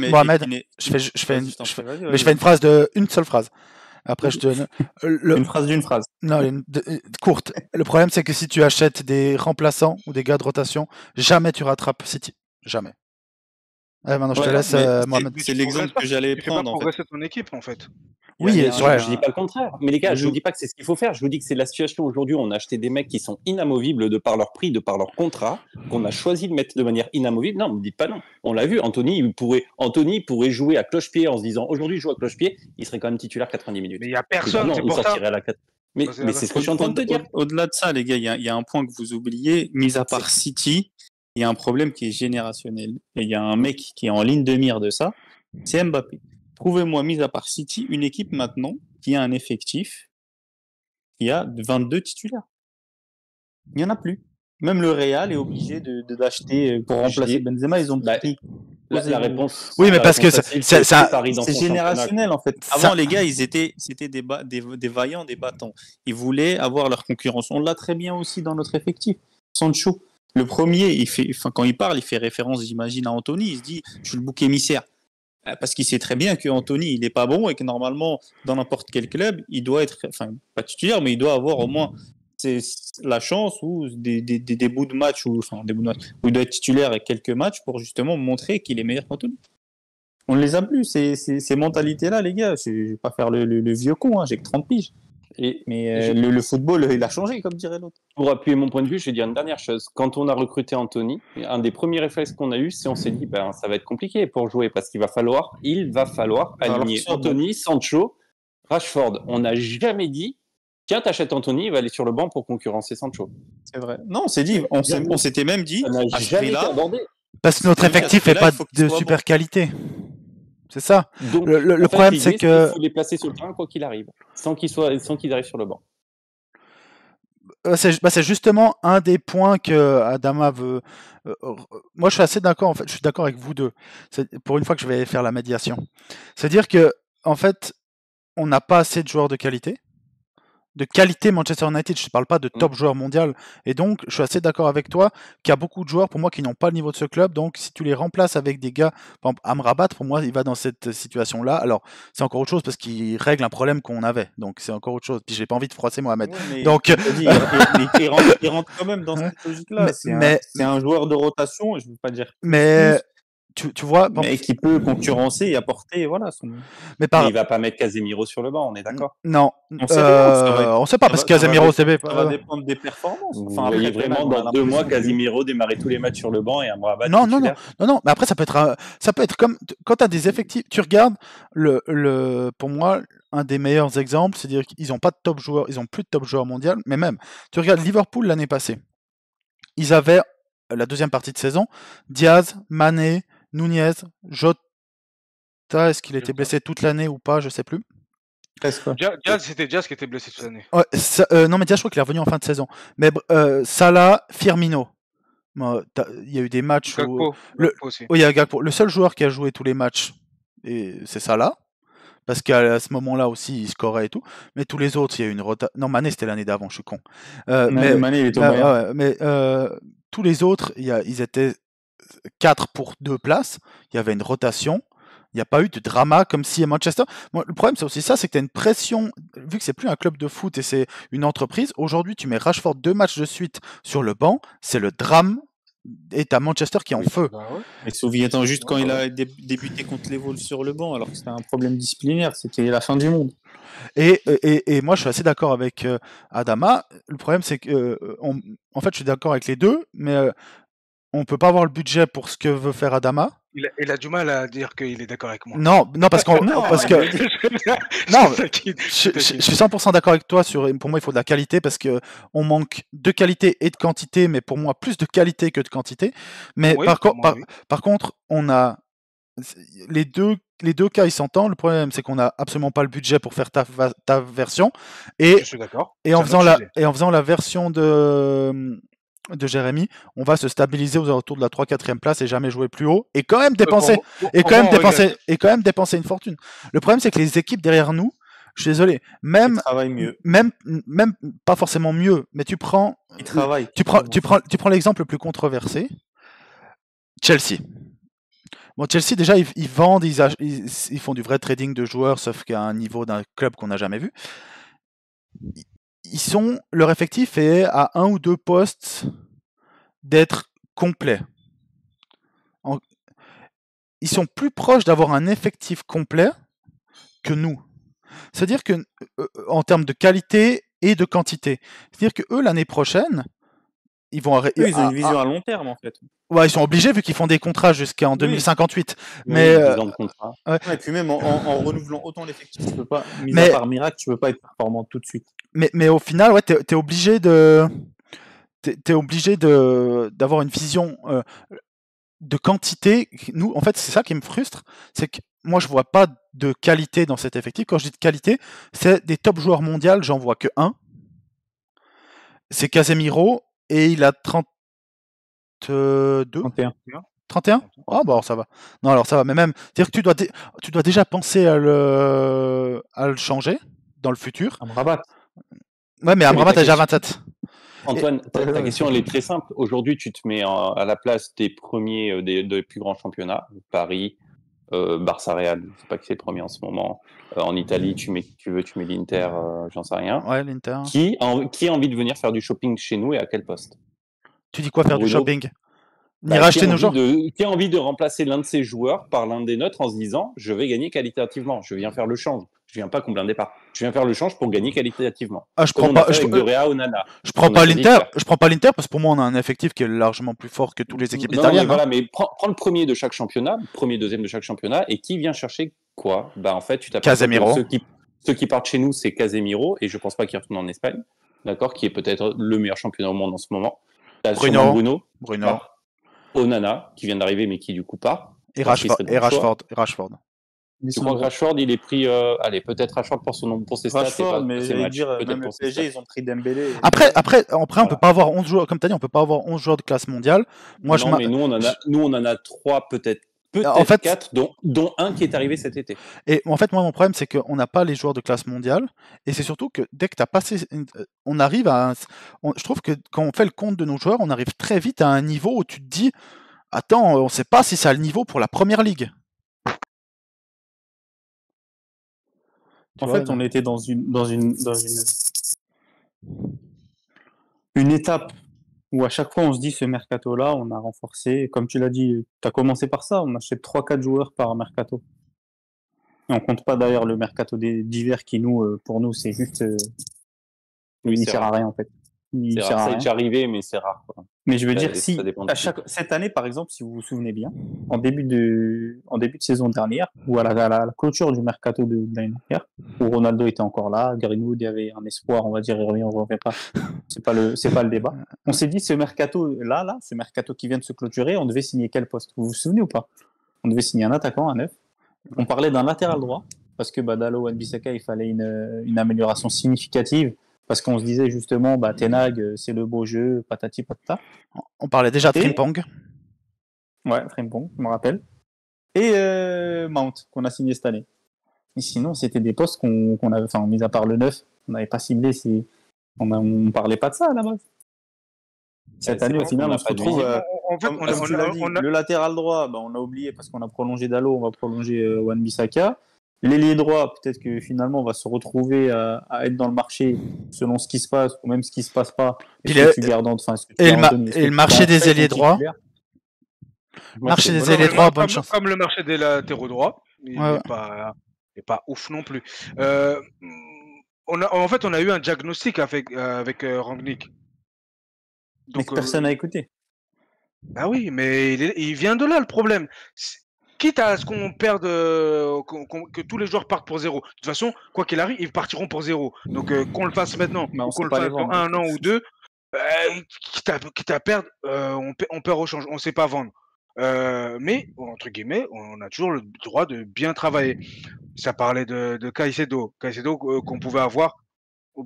Mohamed, je fais une phrase une seule phrase. Après, je te donne une phrase d'une phrase. Non, courte. Le problème, c'est que si tu achètes des remplaçants ou des gars de rotation, jamais tu rattrapes City. Jamais. Maintenant, je te laisse, Mohamed. C'est l'exemple que j'allais prendre. Tu fais pas progresser ton équipe, en fait. Oui, je dis pas le contraire. Mais les gars, je vous dis pas que c'est ce qu'il faut faire. Je vous dis que c'est la situation aujourd'hui où on a acheté des mecs qui sont inamovibles de par leur prix, de par leur contrat, qu'on a choisi de mettre de manière inamovible. Non, ne me dites pas non. On l'a vu. Anthony pourrait jouer à cloche-pied en se disant aujourd'hui, je joue à cloche-pied, il serait quand même titulaire 90 minutes. Mais il y a personne, c'est pour ça. Mais c'est ce que je suis en train de te dire. Au-delà de ça, les gars, il y a un point que vous oubliez. Mis à part City, il y a un problème qui est générationnel. Et il y a un mec qui est en ligne de mire de ça, c'est Mbappé. Trouvez-moi, mis à part City, une équipe maintenant qui a un effectif qui a 22 titulaires. Il n'y en a plus. Même le Real est obligé d'acheter pour remplacer Benzema. Ils ont pris. La réponse. Oui, mais parce que c'est générationnel en fait. Avant, les gars, c'était des vaillants, des battants. Ils voulaient avoir leur concurrence. On l'a très bien aussi dans notre effectif. Sancho, le premier, quand il parle, il fait référence, j'imagine, à Anthony. Il se dit, je suis le bouc émissaire. Parce qu'il sait très bien que Anthony, il n'est pas bon et que normalement, dans n'importe quel club, il doit être, pas titulaire, mais il doit avoir au moins la chance ou des bouts de match où il doit être titulaire avec quelques matchs pour justement montrer qu'il est meilleur qu'Anthony. On ne les a plus, ces mentalités-là, les gars. Je ne vais pas faire le vieux con, hein, j'ai que 30 piges. Mais le football, il a changé, comme dirait l'autre. Pour appuyer mon point de vue, je vais dire une dernière chose. Quand on a recruté Anthony, un des premiers réflexes qu'on a eu, c'est on s'est dit, ça va être compliqué pour jouer parce qu'il va falloir aligner Anthony, Sancho, Rashford. On n'a jamais dit, tiens, t'achètes Anthony, il va aller sur le banc pour concurrencer Sancho. C'est vrai. Non, on s'est dit, on s'était même dit, ça n'a jamais été abordé. Parce que notre effectif n'est pas de super qualité. C'est ça. Donc, le problème, c'est que. Il faut les placer sur le terrain quoi qu'il arrive, sans qu'ils arrivent sur le banc. C'est justement un des points que Adama veut. Moi, je suis assez d'accord. En fait, je suis d'accord avec vous deux. Pour une fois que je vais faire la médiation. C'est-à-dire que, en fait, on n'a pas assez de joueurs de qualité. De qualité Manchester United, je ne parle pas de top joueur mondial. Et donc, je suis assez d'accord avec toi qu'il y a beaucoup de joueurs, pour moi, qui n'ont pas le niveau de ce club. Donc, si tu les remplaces avec des gars, par exemple, Amrabat, pour moi, il va dans cette situation-là. Alors, c'est encore autre chose parce qu'il règle un problème qu'on avait. Donc, c'est encore autre chose. Puis, j'ai pas envie de froisser Mohamed. Ouais, donc, il rentre quand même dans cette logique-là. C'est un joueur de rotation, je ne veux pas dire. Mais. Tu vois, mais qui peut concurrencer et apporter, voilà. Mais il va pas mettre Casemiro sur le banc, on est d'accord. Non, on sait pas parce que Casemiro, ça va dépendre des performances. Vous voyez vraiment dans 2 mois Casemiro démarrer tous les matchs sur le banc et Amrabat non. Mais après ça peut être comme quand tu as des effectifs. Tu regardes pour moi un des meilleurs exemples, c'est-à-dire qu'ils ont pas de top joueurs, ils ont plus de top joueurs mondial, mais même tu regardes Liverpool l'année passée, ils avaient la deuxième partie de saison, Diaz, Mané, Nunez, Jota, est-ce qu'il était blessé toute l'année ou pas, je sais plus. C'était Diaz qui était blessé toute l'année. Ouais, non mais Diaz, je crois qu'il est revenu en fin de saison. Mais Salah, Firmino. Il y a eu des matchs Gakpo, aussi. Oui, il y a Gakpo. Le seul joueur qui a joué tous les matchs, c'est Salah. Parce qu'à ce moment-là aussi, il scorait et tout. Mais tous les autres, il y a eu une rotation. Non, Mané, c'était l'année d'avant, je suis con. Mané, il était au Bayern. Mais tous les autres, ils étaient 4 pour 2 places. Il y avait une rotation. Il n'y a pas eu de drama comme si à Manchester. Moi, le problème, c'est aussi ça, c'est que tu as une pression. Vu que c'est plus un club de foot et c'est une entreprise, aujourd'hui, tu mets Rashford 2 matchs de suite sur le banc. C'est le drame. Et t'as Manchester qui est en feu. Mais souviens-toi juste quand il a débuté contre les Wolves sur le banc, alors que c'était un problème disciplinaire, c'était la fin du monde. Et moi, je suis assez d'accord avec Adama. Le problème, c'est que, en fait, je suis d'accord avec les deux, mais on peut pas avoir le budget pour ce que veut faire Adama. Il a du mal à dire qu'il est d'accord avec moi. Non, parce que je suis 100% d'accord avec toi pour moi il faut de la qualité parce que on manque de qualité et de quantité, mais pour moi plus de qualité que de quantité. Mais oui, par contre, on a les deux cas ils s'entendent. Le problème c'est qu'on a absolument pas le budget pour faire ta version je suis d'accord. Et en faisant la version de Jérémy, on va se stabiliser aux alentours de la 3-4e place et jamais jouer plus haut et quand même dépenser une fortune. Le problème c'est que les équipes derrière nous, je suis désolé, même pas forcément mieux, mais tu prends l'exemple le plus controversé, Chelsea. Bon, Chelsea déjà ils vendent, ils font du vrai trading de joueurs, sauf qu'à un niveau d'un club qu'on n'a jamais vu. Leur effectif est à 1 ou 2 postes d'être complet. Ils sont plus proches d'avoir un effectif complet que nous. C'est-à-dire que en termes de qualité et de quantité. C'est-à-dire que eux l'année prochaine, ils ont une vision à long terme en fait. Ouais, ils sont obligés vu qu'ils font des contrats jusqu'en 2058. Mais et puis même en renouvelant autant l'effectif, tu peux pas, à part miracle, tu peux pas être performant tout de suite. Mais au final, ouais, t'es obligé de t'es obligé d'avoir une vision de quantité. Nous, en fait, c'est ça qui me frustre, c'est que moi, je vois pas de qualité dans cet effectif. Quand je dis de qualité, c'est des top joueurs mondiaux, j'en vois que un. C'est Casemiro, et il a 32 31. 31 Ah, bon, alors ça va. Non, alors ça va, mais même, c'est-à-dire que tu dois déjà penser à le changer dans le futur. Amrabat. Ouais, mais Amrabat a déjà 27. Antoine, ta question, elle est très simple. Aujourd'hui, tu te mets à la place des premiers des plus grands championnats, Paris, Barça Real, je sais pas qui c'est le premier en ce moment. En Italie, tu mets l'Inter, j'en sais rien. Ouais, l'Inter. Qui a envie de venir faire du shopping chez nous et à quel poste? Tu dis quoi, faire du shopping? Ni racheter nos joueurs. Qui a envie de remplacer l'un de ses joueurs par l'un des nôtres en se disant je vais gagner qualitativement, je viens faire le change. Je viens pas combler un départ. Je viens faire le change pour gagner qualitativement. Ah, je prends pas l'Inter. Je prends pas l'Inter parce que pour moi on a un effectif qui est largement plus fort que toutes les équipes italiennes. Mais voilà, mais prends le premier de chaque championnat, premier, deuxième de chaque championnat, et qui vient chercher quoi? Bah en fait, tu t'appelles Casemiro. Ceux qui partent chez nous, c'est Casemiro, et je pense pas qu'il retourne en Espagne, d'accord, qui est peut-être le meilleur championnat au monde en ce moment. Bruno. Onana, qui vient d'arriver mais qui du coup part. Et Rashford. Tu crois que Rashford, il est pris... allez, peut-être Rashford pour ses stats. Rashford, mais j'allais dire, même le PSG, ils ont pris Dembélé. Après, on peut pas avoir 11 joueurs, comme tu as dit, on peut pas avoir 11 joueurs de classe mondiale. Moi, mais nous, on en a 3, peut-être en fait, 4, dont un qui est arrivé cet été. Et en fait, moi, mon problème, c'est qu'on n'a pas les joueurs de classe mondiale. Et c'est surtout que dès que tu as passé... On arrive à... je trouve que quand on fait le compte de nos joueurs, on arrive très vite à un niveau où tu te dis attends, on ne sait pas si ça a le niveau pour la première ligue. En fait, on était dans une étape où à chaque fois on se dit ce mercato-là, on a renforcé. Comme tu l'as dit, tu as commencé par ça, on achète 3-4 joueurs par mercato. Et on compte pas d'ailleurs le mercato d'hiver qui, pour nous, c'est juste. Il ne sert à rien en fait. Ça est déjà arrivé, mais c'est rare. Quoi. Mais je veux dire, si cette année, par exemple, si vous vous souvenez bien, en début de saison dernière, ou à la clôture du mercato de l'année dernière, où Ronaldo était encore là, Greenwood, il y avait un espoir, on va dire, il revient, on ne revient pas. C'est pas le débat. On s'est dit, ce mercato qui vient de se clôturer, on devait signer quel poste? Vous vous souvenez ou pas? On devait signer un attaquant, un neuf. On parlait d'un latéral droit, parce que Dalot, Wan-Bissaka, il fallait une amélioration significative. Parce qu'on se disait justement, Ten Hag, c'est le beau jeu, patati patata. On parlait déjà de Frimpong. Ouais, Frimpong, je me rappelle. Et Mount, qu'on a signé cette année. Et sinon, c'était des postes qu'on avait, enfin, mis à part le 9, on n'avait pas ciblé, on parlait pas de ça à la base. Cette année, au final, on se retrouve. Le latéral droit, on a oublié parce qu'on a prolongé Dalot, on va prolonger Wan-Bissaka. L'ailier droit, peut-être que finalement, on va se retrouver à être dans le marché selon ce qui se passe, ou même ce qui ne se passe pas. Et le marché des ailiers droits. Marché des ailiers droits, bonne chance. Comme le marché des latéraux droits, il n'est pas ouf non plus. En fait, on a eu un diagnostic avec Rangnick. Donc, mais personne n'a écouté. Ah oui, mais il vient de là le problème. Quitte à ce qu'on perde, que tous les joueurs partent pour zéro. De toute façon, quoi qu'il arrive, ils partiront pour zéro. Donc qu'on le fasse maintenant, ou qu'on le fasse dans un an ou deux, quitte à perdre, on perd au change. On ne sait pas vendre. Mais, entre guillemets, on a toujours le droit de bien travailler. Ça parlait de Caicedo. Caicedo qu'on pouvait avoir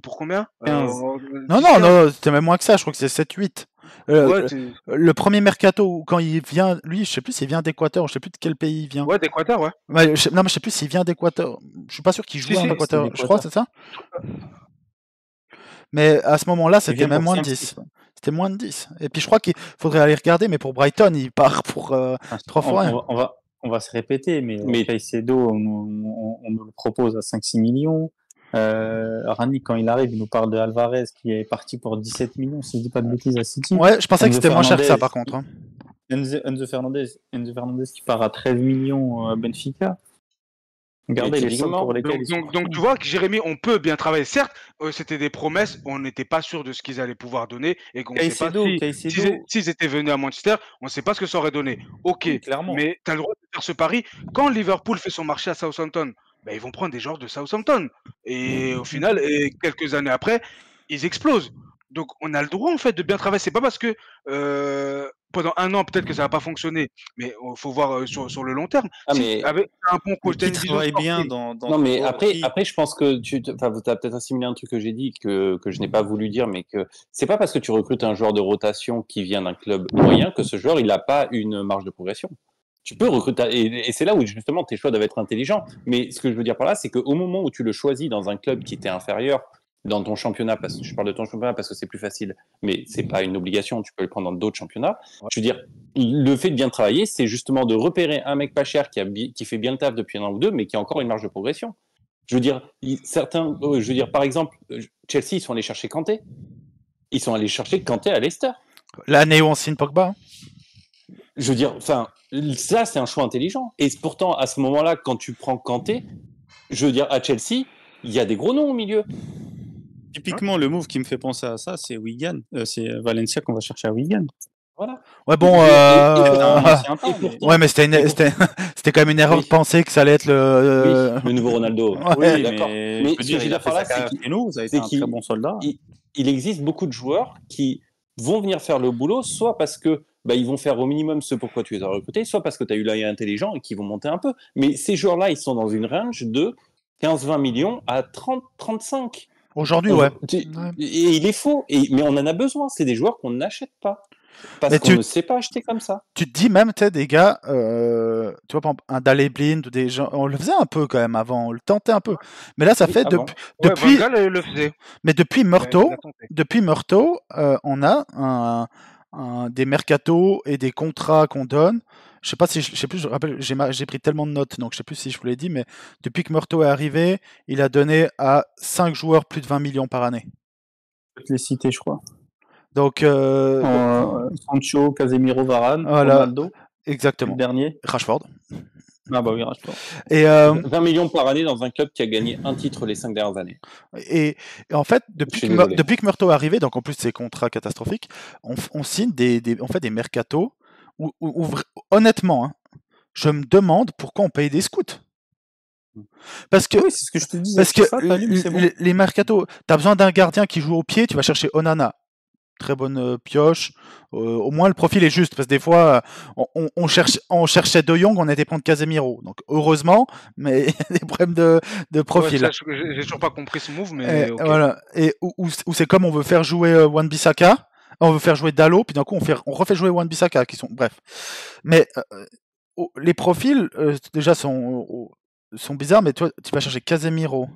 pour combien 15. Non, c'était même moins que ça. Je crois que c'est 7-8. Le premier mercato, quand il vient, lui, je sais plus s'il vient d'Équateur, je sais plus de quel pays il vient. Ouais, d'Équateur, ouais. Mais je sais plus s'il vient d'Équateur. Je suis pas sûr qu'il joue en Équateur. Je crois, c'est ça. Mais à ce moment-là, c'était même moins de 10. C'était moins de 10. Et puis je crois qu'il faudrait aller regarder, mais pour Brighton, il part pour 3 fois rien. On va se répéter, mais Caicedo, on nous le propose à 5-6 millions. Rani, quand il arrive, il nous parle de Alvarez qui est parti pour 17 millions, si je dis pas de bêtises, à City. Ouais, je pensais que c'était moins cher que ça par contre. Enzo Fernandez qui part à 13 millions à Benfica. Regardez les sommes pour lesquelles donc tu vois que Jérémy, on peut bien travailler. Certes, c'était des promesses, on n'était pas sûr de ce qu'ils allaient pouvoir donner et qu'on ne sait pas s'ils étaient venus à Manchester, on ne sait pas ce que ça aurait donné. Ok, oui, mais tu as le droit de faire ce pari. Quand Liverpool fait son marché à Southampton, ils vont prendre des joueurs de Southampton. Et au final, quelques années après, ils explosent. Donc, on a le droit, en fait, de bien travailler. C'est pas parce que pendant un an, peut-être que ça va pas fonctionner, mais il faut voir sur le long terme. Ah, Si mais avec un bon coach, t'as Qui une vision travaille bien sportive. dans non, mais ton après, qui- après, je pense que tu as peut-être assimilé un truc que j'ai dit que je n'ai pas voulu dire, mais que c'est pas parce que tu recrutes un joueur de rotation qui vient d'un club moyen que ce joueur il n'a pas une marge de progression. Tu peux recruter, et c'est là où justement tes choix doivent être intelligents. Mais ce que je veux dire par là, c'est qu'au moment où tu le choisis dans un club qui t'est inférieur dans ton championnat, parce que je parle de ton championnat parce que c'est plus facile, mais c'est pas une obligation, tu peux le prendre dans d'autres championnats. Ouais. Je veux dire, le fait de bien travailler, c'est justement de repérer un mec pas cher qui fait bien le taf depuis un an ou deux, mais qui a encore une marge de progression. Je veux dire, par exemple, Chelsea, ils sont allés chercher Kanté. Ils sont allés chercher Kanté à Leicester. L'année où on signe Pogba. Je veux dire, enfin, ça, c'est un choix intelligent. Et pourtant, à ce moment-là, quand tu prends Kanté, je veux dire, à Chelsea, il y a des gros noms au milieu. Typiquement, le move qui me fait penser à ça, c'est Wigan. C'est Valencia qu'on va chercher à Wigan. Voilà. Ouais, bon. Ouais, mais c'était quand même une erreur de penser que ça allait être le nouveau Ronaldo. Oui, d'accord. Mais ce que je veux dire par là, c'est qu'il nous, a été un très bon soldat. Il existe beaucoup de joueurs qui vont venir faire le boulot, soit parce que ils vont faire au minimum ce pourquoi tu les as recrutés, soit parce que tu as eu l'œil intelligent et qu'ils vont monter un peu. Mais ces joueurs-là, ils sont dans une range de 15-20 millions à 30-35. Aujourd'hui, ouais. Et il est faux. Mais on en a besoin. C'est des joueurs qu'on n'achète pas. Parce qu'on ne sait pas acheter comme ça. Tu te dis même, tu sais, des gars, tu vois, par exemple, un Daley Blind ou des gens, on le faisait un peu quand même avant, on le tentait un peu. Mais là, ça fait depuis. Le faisait. Mais depuis Murto, on a des mercatos et des contrats qu'on donne. Je sais plus, je rappelle, j'ai pris tellement de notes, donc je sais plus si je vous l'ai dit, mais depuis que Murto est arrivé, il a donné à 5 joueurs plus de 20 millions par année. Je vais te les citer, je crois. Donc, Sancho, Casemiro, Varane, voilà, Ronaldo. Exactement. Le dernier. Rashford. Ah bah oui, Rashford. Et 20 millions par année dans un club qui a gagné un titre les 5 dernières années. Et en fait, depuis que Murto est arrivé, donc en plus de ces contrats catastrophiques, on signe des mercatos où honnêtement, hein, je me demande pourquoi on paye des scouts. Parce que, oui, c'est ce que je te disais. Parce que les mercatos, tu as besoin d'un gardien qui joue au pied, tu vas chercher Onana. Très bonne pioche. Au moins, le profil est juste. Parce que des fois, on cherchait De Jong, on était prendre Casemiro. Donc, heureusement, mais des problèmes de profil. Ouais, j'ai toujours pas compris ce move, mais okay. Voilà. Et où c'est comme on veut faire jouer Wan-Bissaka, on veut faire jouer Dalot, puis d'un coup, on refait jouer Wan-Bissaka. Bref. Mais les profils, déjà, sont bizarres, mais toi, tu vas chercher Casemiro,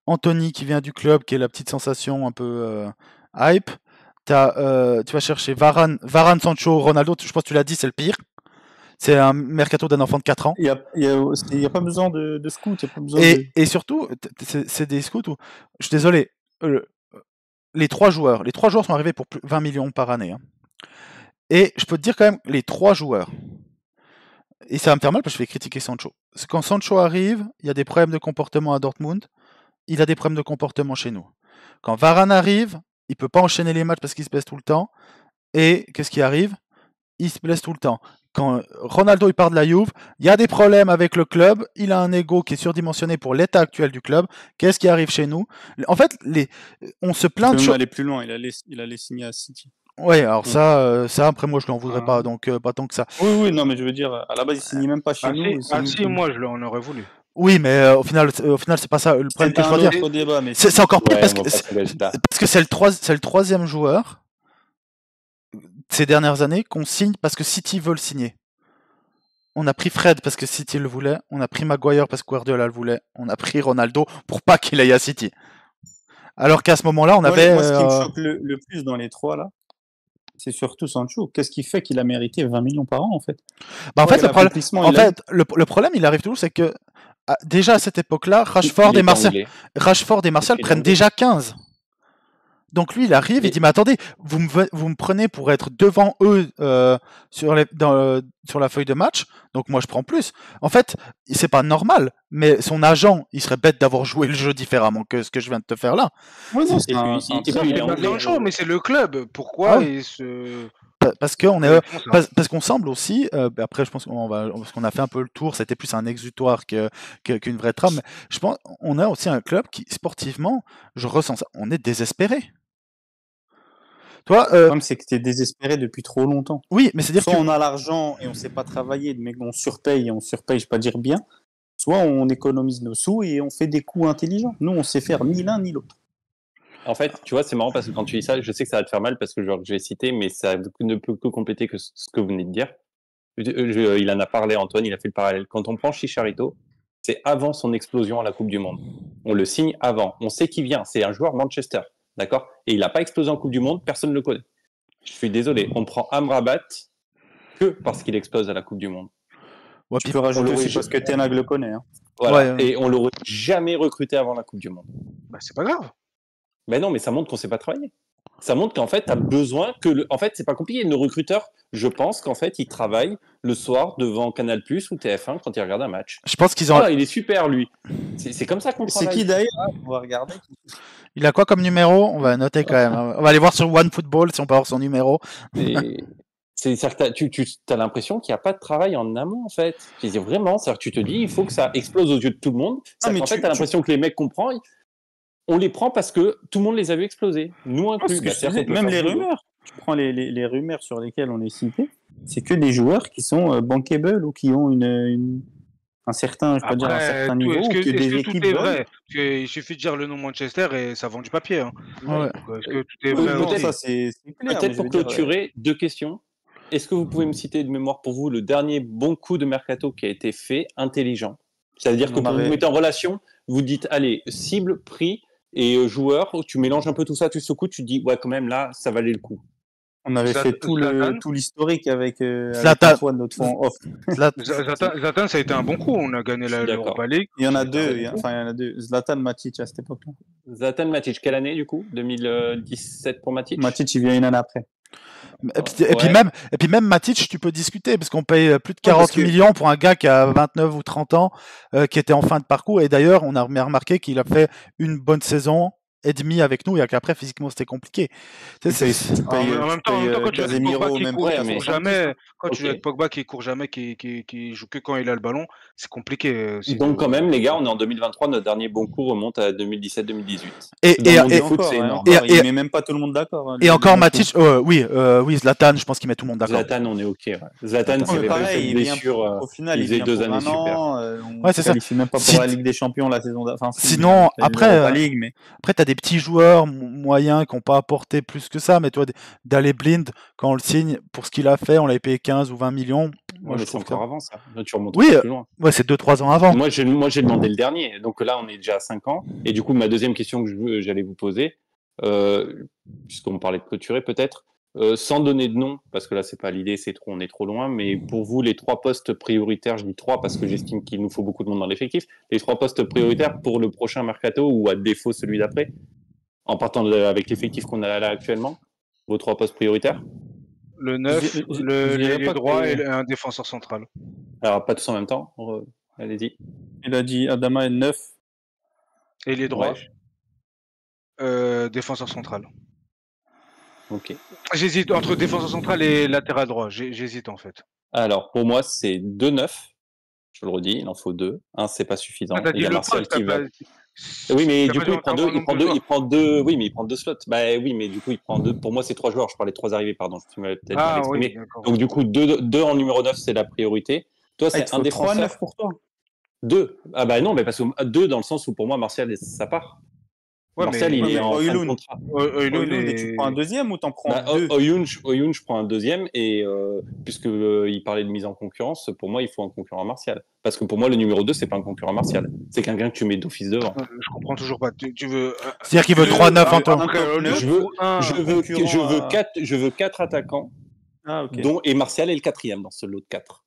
Anthony, qui vient du club, qui est la petite sensation un peu hype. Tu vas chercher Varane, Sancho, Ronaldo, je pense que tu l'as dit, c'est le pire. C'est un mercato d'un enfant de 4 ans. Il n'y a pas besoin de scouts. Et surtout, c'est des scouts où, je suis désolé, les 3 joueurs sont arrivés pour 20 millions par année. Hein. Et je peux te dire quand même, les 3 joueurs, et ça va me faire mal parce que je vais critiquer Sancho. Quand Sancho arrive, il y a des problèmes de comportement à Dortmund, il a des problèmes de comportement chez nous. Quand Varane arrive, il peut pas enchaîner les matchs parce qu'il se blesse tout le temps. Et qu'est-ce qui arrive? Il se blesse tout le temps. Quand Ronaldo il part de la Juve, il y a des problèmes avec le club. Il a un ego qui est surdimensionné pour l'état actuel du club. Qu'est-ce qui arrive chez nous? En fait, on se plaint de choses. Aller plus loin. Il allait signer à City. Ouais, alors ça après moi je lui en voudrais pas, donc pas tant que ça. Oui, non, mais je veux dire, à la base il signait même pas chez nous. Si, moi je l'en aurais voulu. Oui, mais au final c'est pas ça le problème que je veux dire. Débat, c'est encore pire parce que c'est le troisième joueur ces dernières années qu'on signe parce que City veut le signer. On a pris Fred parce que City le voulait, on a pris Maguire parce que Guardiola le voulait, on a pris Ronaldo pour pas qu'il aille à City. Alors qu'à ce moment-là, on avait. Moi, ce qui me choque le plus dans les 3 là, c'est surtout Sancho. Qu'est-ce qui fait qu'il a mérité 20 millions par an en fait? Bah, en fait, le problème, il arrive toujours, c'est que déjà à cette époque-là, Rashford et Martial prennent déjà 15. Donc lui, il arrive et dit, mais attendez, vous me prenez pour être devant eux sur la feuille de match, donc moi je prends plus. En fait, c'est pas normal, mais son agent, il serait bête d'avoir joué le jeu différemment que ce que je viens de te faire là. Oui, non, mais c'est le club. Pourquoi parce qu'on semble aussi, après je pense parce qu'on a fait un peu le tour, c'était plus un exutoire qu'une vraie trame, mais je pense on a aussi un club qui, sportivement, je ressens ça, on est désespéré. Toi, Le problème, c'est que tu es désespéré depuis trop longtemps. oui, mais c'est-à-dire Soit que on a l'argent et on sait pas travailler, mais on surpaye, je ne vais pas dire bien. Soit on économise nos sous et on fait des coups intelligents. Nous, on sait faire ni l'un ni l'autre. En fait, tu vois, c'est marrant parce que quand tu dis ça, je sais que ça va te faire mal parce que je vais citer, mais ça ne peut que compléter que ce que vous venez de dire. Il en a parlé, Antoine, il a fait le parallèle. Quand on prend Chicharito, c'est avant son explosion à la Coupe du Monde. On le signe avant. On sait qui vient. C'est un joueur Manchester, d'accord? Et il n'a pas explosé en Coupe du Monde, personne ne le connaît. Je suis désolé. On prend Amrabat que parce qu'il explose à la Coupe du Monde. ouais, Tu puis- peux rajouter l'aurait aussi parce que Tenag le connaît. Hein. Voilà. Ouais, Et on l'aurait jamais recruté avant la Coupe du Monde. Bah, c'est pas grave. Ben non, mais ça montre qu'on sait pas travailler. Ça montre qu'en fait, tu as besoin que... En fait, c'est pas compliqué. Nos recruteurs, je pense qu'en fait, ils travaillent le soir devant Canal+ ou TF1 quand ils regardent un match. je pense qu'ils ont. Ah, il est super, lui. C'est comme ça qu'on C'est travaille. qui d'ailleurs? On va regarder. Il a quoi comme numéro? On va noter quand même. On va aller voir sur OneFootball si on peut avoir son numéro. C'est-à-dire que tu as l'impression qu'il n'y a pas de travail en amont, en fait. Vraiment, c'est-à-dire que tu te dis, il faut que ça explose aux yeux de tout le monde. Ah, mais En fait, tu as l'impression que les mecs comprennent. On les prend parce que tout le monde les a vus exploser. Nous inclus. Parce que Bah, je c'est-à-dire disais, qu'on peut même faire les du boulot. rumeurs. Tu prends les rumeurs sur lesquelles on est cité, c'est que des joueurs qui sont bankable ou qui ont un certain, je peux dire, un Après, certain niveau, ou que est-ce des que équipes tout est veulent. vrai? Parce qu'il suffit de dire le nom Manchester et ça vend du papier. Hein. Ouais. Donc, est-ce que tout est Oui, vrai non, aussi? ça c'est clair. mais Peut-être je pour veux dire, clôturer, deux questions. Est-ce que vous pouvez me citer de mémoire pour vous le dernier bon coup de mercato qui a été fait intelligent? C'est-à-dire que On pour avait- vous mettre en relation, vous dites, allez, cible, prix et joueur, tu mélanges un peu tout ça, tu secoues, tu te dis, ouais, quand même, là, ça valait le coup. On avait fait Zlatan. tout l'historique avec Zlatan. Antoine, notre fois en off. Zlatan, ça a été un bon coup. On a gagné Je suis l'Europa League. Il y en a C'était un deux, bon coup. il y en a deux. Zlatan, Matic à cette époque-là. Zlatan, Matic, quelle année du coup? 2017 pour Matic? Matic, il vient une année après. Et puis même Matic, tu peux discuter parce qu'on paye plus de Non, 40 parce que- millions pour un gars qui a 29 ou 30 ans, qui était en fin de parcours. Et d'ailleurs, on a remarqué qu'il a fait une bonne saison et demie avec nous et qu'après physiquement c'était compliqué. Tu payes, En même temps, quand tu as Pogba qui même court, prix qui à court 70. jamais, quand tu Ok. as Pogba qui court jamais, qui joue que quand il a le ballon, c'est compliqué. aussi Donc de- quand même, les gars, on est en 2023, notre dernier bon coup remonte à 2017-2018. Et- Dans le monde et- du foot, c'est énorme. Il met même pas tout le monde d'accord. Hein, Et le encore bon Matic, oui, Zlatan, je pense qu'il met tout le monde d'accord. Zlatan, on est ok. Ouais. Zlatan, coup. s'il avait pas eu Pareil, cette il vient blessure, au final, il il faisait vient 2 pour années un super. an. Ouais, c'est ça. Il fait même pas pour Si- la Ligue des Champions la saison d'avant. Enfin, Sinon, après, l'Europa League, mais Après, tu as des petits joueurs moyens qui n'ont pas apporté plus que ça, mais toi, d'aller Blind, quand on le signe, pour ce qu'il a fait, on l'avait payé 15 ou 20 millions. Moi, Ouais, je mais c'est trouve encore que... avant ça. Là, tu remontes Oui, encore plus loin. Ouais, c'est 2-3 ans avant. Moi, j'ai demandé le dernier. Donc là, on est déjà à 5 ans. Et du coup, ma deuxième question que j'allais vous poser, puisqu'on parlait de clôturer peut-être, sans donner de nom, parce que là, c'est pas l'idée, on est trop loin, mais pour vous, les 3 postes prioritaires, je dis 3 parce que j'estime qu'il nous faut beaucoup de monde dans l'effectif, les 3 postes prioritaires pour le prochain mercato ou à défaut celui d'après, en partant avec l'effectif qu'on a là actuellement, vos 3 postes prioritaires? Le 9, je dirais les pas droits que- et un défenseur central. Alors, pas tous en même temps, allez-y. il a dit Adama est 9. Et les droits, Ouais. défenseur central. Ok. J'hésite entre défenseur central et latéral droit. J'hésite en fait. Alors, pour moi, c'est 2 neufs. Je le redis, il en faut 2. Un, c'est pas suffisant. Ah, t'as Il dit y a le Martial poste, qui va. Oui, mais du coup, il prend 2. Oui, mais il prend 2 slots. Bah oui, mais du coup, il prend 2. Pour moi, c'est 3 joueurs. Je parlais de 3 arrivées, pardon. Je m'avais peut-être mal exprimé. Oui, Donc, du coup, 2 en numéro 9, c'est la priorité. Toi, Il c'est te un faut 3 défenseur. 9 pour toi. 2. Ah bah non, mais parce que 2 dans le sens où pour moi, Martial, ça part. Ouais, Martial, il est en fin de Højlund. contrat. Højlund, et tu prends un deuxième ou t'en prends Bah, 2? Højlund, je prends un deuxième et puisque il parlait de mise en concurrence, pour moi, il faut un concurrent à Martial. Parce que pour moi, le numéro 2, c'est pas un concurrent à Martial. C'est quelqu'un que tu mets d'office devant. Je comprends toujours pas. Tu veux. C'est-à-dire qu'il veut 3-9 en temps. Je veux 4 attaquants, Ah, ok. dont, et Martial est le 4e dans ce lot de 4.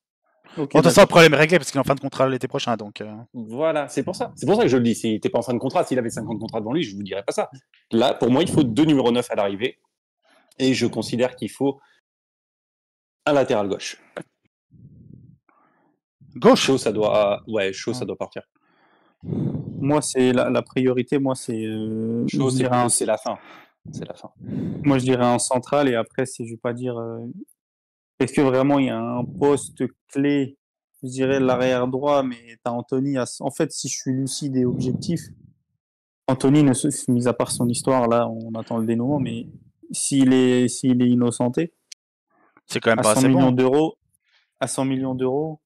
Ok, Bon, de toute façon, le problème est réglé parce qu'il est en fin de contrat l'été prochain. Donc, Voilà, c'est pour ça. C'est pour ça que je le dis. S'il n'était pas en fin de contrat, s'il avait 50 contrats devant lui, je vous dirais pas ça. Là, pour moi, il faut 2 numéros 9 à l'arrivée. Et je considère qu'il faut un latéral gauche. Gauche. Chaud, ça doit partir. Moi, c'est la priorité. Moi, c'est. Chaud, je dirais c'est la fin. C'est la fin. Moi, je dirais un central et après, je vais pas dire. Est-ce que vraiment il y a un poste clé? Je dirais l'arrière droit, mais t'as Anthony. En fait, si je suis lucide et objectif, Anthony, mis à part son histoire, là, on attend le dénouement, mais s'il est innocenté, C'est quand même à pas 100 assez millions bon. d'euros, à 100 millions d'euros,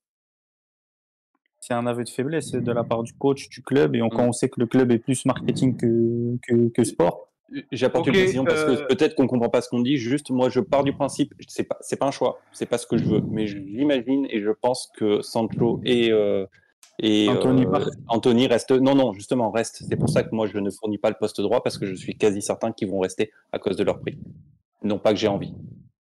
c'est un aveu de faiblesse de la part du coach, du club, et quand on sait que le club est plus marketing que sport. J'apporte une précision parce que peut-être qu'on comprend pas ce qu'on dit. Juste, moi, je pars du principe, c'est pas un choix, c'est pas ce que je veux, mais j'imagine et je pense que Sancho et Anthony restent. Non, justement, restent. C'est pour ça que moi, je ne fournis pas le poste droit parce que je suis quasi certain qu'ils vont rester à cause de leur prix. Non pas que j'ai envie.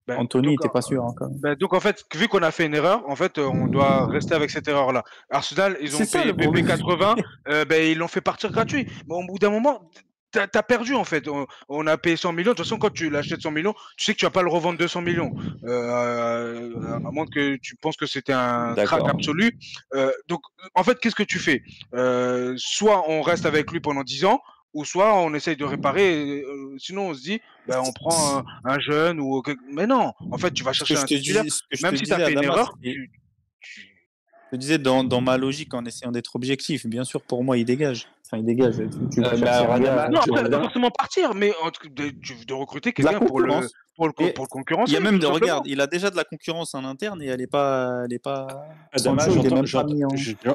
Anthony, t'es pas sûr, hein, quand même. Donc en fait, vu qu'on a fait une erreur, en fait, on doit rester avec cette erreur-là. Arsenal, ils ont payé PP 80, ils l'ont fait partir gratuit. Mais au bout d'un moment, t'as perdu en fait. On a payé 100 millions. De toute façon, quand tu l'achètes 100 millions, tu sais que tu vas pas le revendre 200 millions. À moins que tu penses que c'était un crack absolu. Donc en fait, qu'est-ce que tu fais? Soit on reste avec lui pendant 10 ans, ou soit on essaye de réparer. Sinon, on se dit, on prend un jeune ou mais non. En fait, tu vas chercher un titulaire. Même si tu as fait une erreur, je te disais dans ma logique en essayant d'être objectif. Bien sûr, pour moi, il dégage. Enfin, il dégage. Tu vas chercher un gars. Non, pas forcément partir, mais de recruter quelqu'un pour le concurrencer. Il y a même regarde, il a déjà de la concurrence en interne et elle est pas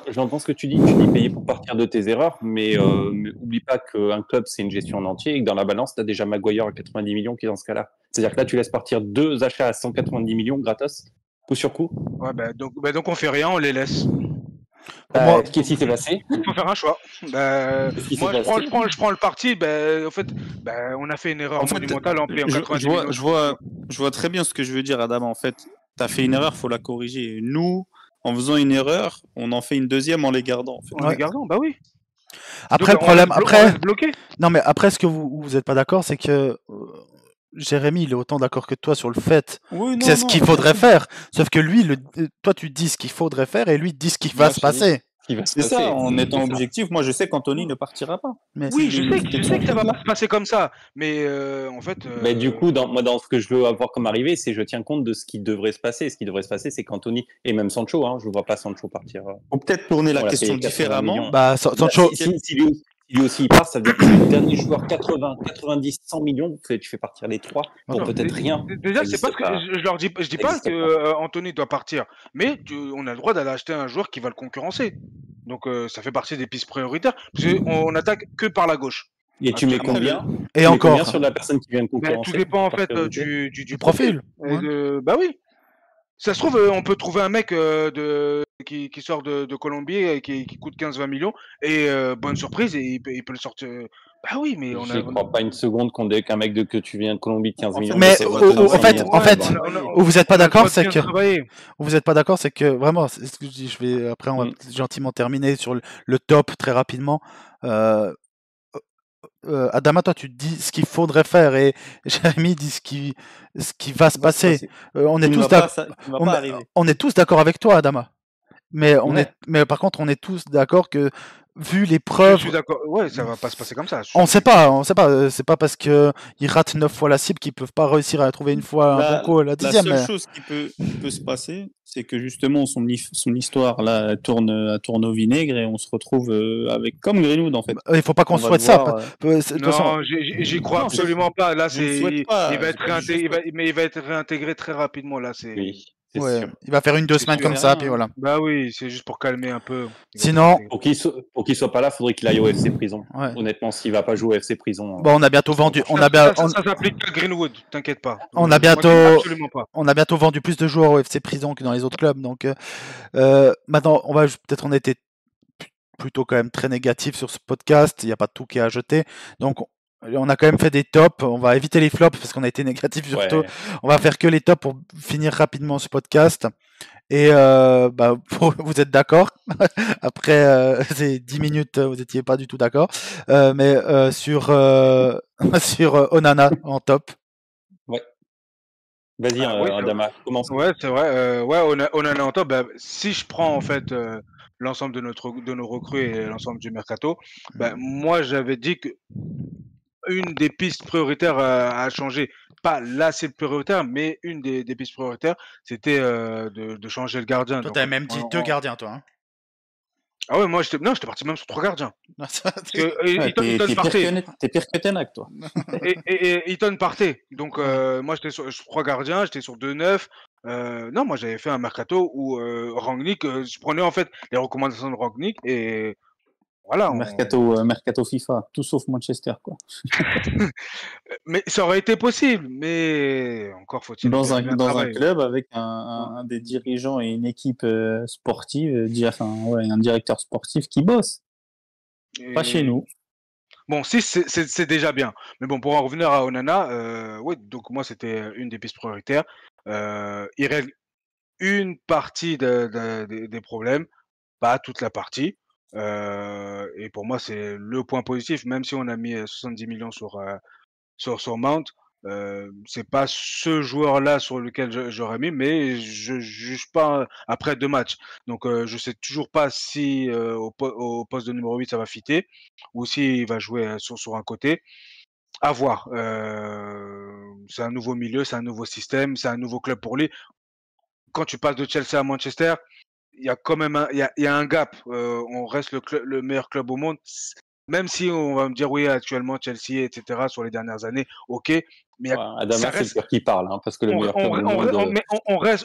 j'entends ce que tu dis. Tu dis payer pour partir de tes erreurs, mais oublie pas qu'un club c'est une gestion en entier et que dans la balance, tu as déjà Maguire à 90 millions qui est dans ce cas-là. C'est-à-dire que là, tu laisses partir 2 achats à 190 millions gratos, coup sur coup. Ouais, donc on fait rien, on les laisse. Qu'est-ce qui s'est passé? Il faut faire un choix. Moi, je prends le parti. En fait, on a fait une erreur monumentale en payant 90 millions. Je vois très bien ce que je veux dire, Adam. En fait, tu as fait une erreur, faut la corriger. Nous, en faisant une erreur, on en fait une deuxième en les gardant. En fait. En les gardant, bah oui. Après, donc, le problème, non, mais après, ce que vous n'êtes pas d'accord, c'est que Jérémy, il est autant d'accord que toi sur le fait que c'est ce qu'il faudrait faire. Sauf que lui, toi, tu dis ce qu'il faudrait faire et lui dit ce qui va se passer. C'est ça, en étant objectif, moi je sais qu'Anthony ne partira pas. Mais oui, je sais que ça va pas se passer comme ça, mais en fait. Mais du coup, dans ce que je veux avoir comme arrivée, c'est je tiens compte de ce qui devrait se passer. Ce qui devrait se passer, c'est qu'Anthony et même Sancho, je ne vois pas Sancho partir. Faut peut-être tourner la question différemment. Sancho. Si lui aussi il part, ça veut dire que le dernier joueur 80, 90, 100 millions, tu fais partir les 3 pour peut-être rien. Déjà, c'est pas ce que je dis pas que Anthony doit partir, mais on a le droit d'aller acheter un joueur qui va le concurrencer. Donc ça fait partie des pistes prioritaires, parce qu'on attaque que par la gauche. Et tu mets combien? Et encore sur la personne qui vient de concurrencer? Tout dépend en fait du profil. Bah oui. Ça se trouve, on peut trouver un mec qui sort de Colombie et qui coûte 15-20 millions et bonne surprise, et il peut le sortir. Bah oui, mais je crois pas une seconde qu'un mec que tu viens de Colombie de 15 millions. Mais en fait, où vous n'êtes pas d'accord, c'est que vous êtes pas d'accord, c'est que vraiment, c'est ce que je dis. Après, on va gentiment terminer sur le top très rapidement. Adama, toi, tu dis ce qu'il faudrait faire et Jérémy dit ce qui va se passer. On est tous d'accord avec toi, Adama. Mais mais par contre, on est tous d'accord que vu les preuves. Je suis d'accord. Ouais, ça va pas se passer comme ça. On sait pas. C'est pas parce que ils ratent 9 fois la cible qu'ils peuvent pas réussir à trouver une fois un bon coup la 10e. La seule chose qui peut se passer, c'est que justement son histoire là tourne au vinaigre et on se retrouve avec comme Greenwood en fait. Il faut pas qu'on souhaite ça. Non, j'y crois absolument pas. Là, il va être réintégré très rapidement. Là, c'est. Oui. Ouais, il va faire 1-2 semaines comme ça, puis voilà. Bah oui, c'est juste pour calmer un peu. Sinon, pour qu'il soit pas là, faudrait qu'il aille au FC Prison. Ouais. Honnêtement, s'il va pas jouer au FC Prison. Bon, on a bientôt vendu. Ça s'applique à Greenwood, t'inquiète pas. On a bientôt vendu plus de joueurs au FC Prison que dans les autres clubs. Donc maintenant, on a été plutôt quand même très négatif sur ce podcast. Il n'y a pas tout qui est à jeter. Donc on a quand même fait des tops, on va éviter les flops parce qu'on a été négatif surtout. Ouais. On va faire que les tops pour finir rapidement ce podcast. Et vous êtes d'accord. Après ces 10 minutes, vous n'étiez pas du tout d'accord. Mais sur Onana en top. Ouais. Vas-y, Adama, commence. Ouais, c'est vrai. Onana en top. Si je prends en fait l'ensemble de nos recrues et l'ensemble du mercato, moi j'avais dit que une des pistes prioritaires à changer, pas la cible prioritaire, mais une des pistes prioritaires, c'était de changer le gardien. Toi, t'avais même dit 2 gardiens, toi. Hein. Ah ouais, moi, j'étais parti même sur 3 gardiens. Parce que T'es pire que Tenac, toi. et Eton partait. Donc, moi, j'étais sur 3 gardiens, j'étais sur 2 neufs. Non, moi, j'avais fait un mercato où Rangnick, je prenais en fait les recommandations de Rangnick et voilà. Mercato FIFA, tout sauf Manchester, quoi. Mais ça aurait été possible, mais encore faut-il Dans bien un travailler. club avec un des dirigeants et une équipe sportive, un directeur sportif qui bosse. Pas chez Et nous. bon, si c'est déjà bien. Mais bon, pour en revenir à Onana, ouais, donc moi, c'était une des pistes prioritaires. Il règle une partie des problèmes, pas toute la partie. Et pour moi, c'est le point positif, même si on a mis 70 millions sur Mount. C'est pas ce joueur-là sur lequel j'aurais mis, mais je juge pas après 2 matchs. Donc, je sais toujours pas si au poste de numéro 8 ça va fitter ou s'il va jouer sur un côté. À voir. C'est un nouveau milieu, c'est un nouveau système, c'est un nouveau club pour lui. Quand tu passes de Chelsea à Manchester, il y a quand même il y a un gap. On reste le meilleur club au monde. Même si on va me dire oui, actuellement Chelsea, etc. sur les dernières années, ok, mais Adama, c'est le cœur qui parle, hein, parce que le meilleur club au monde.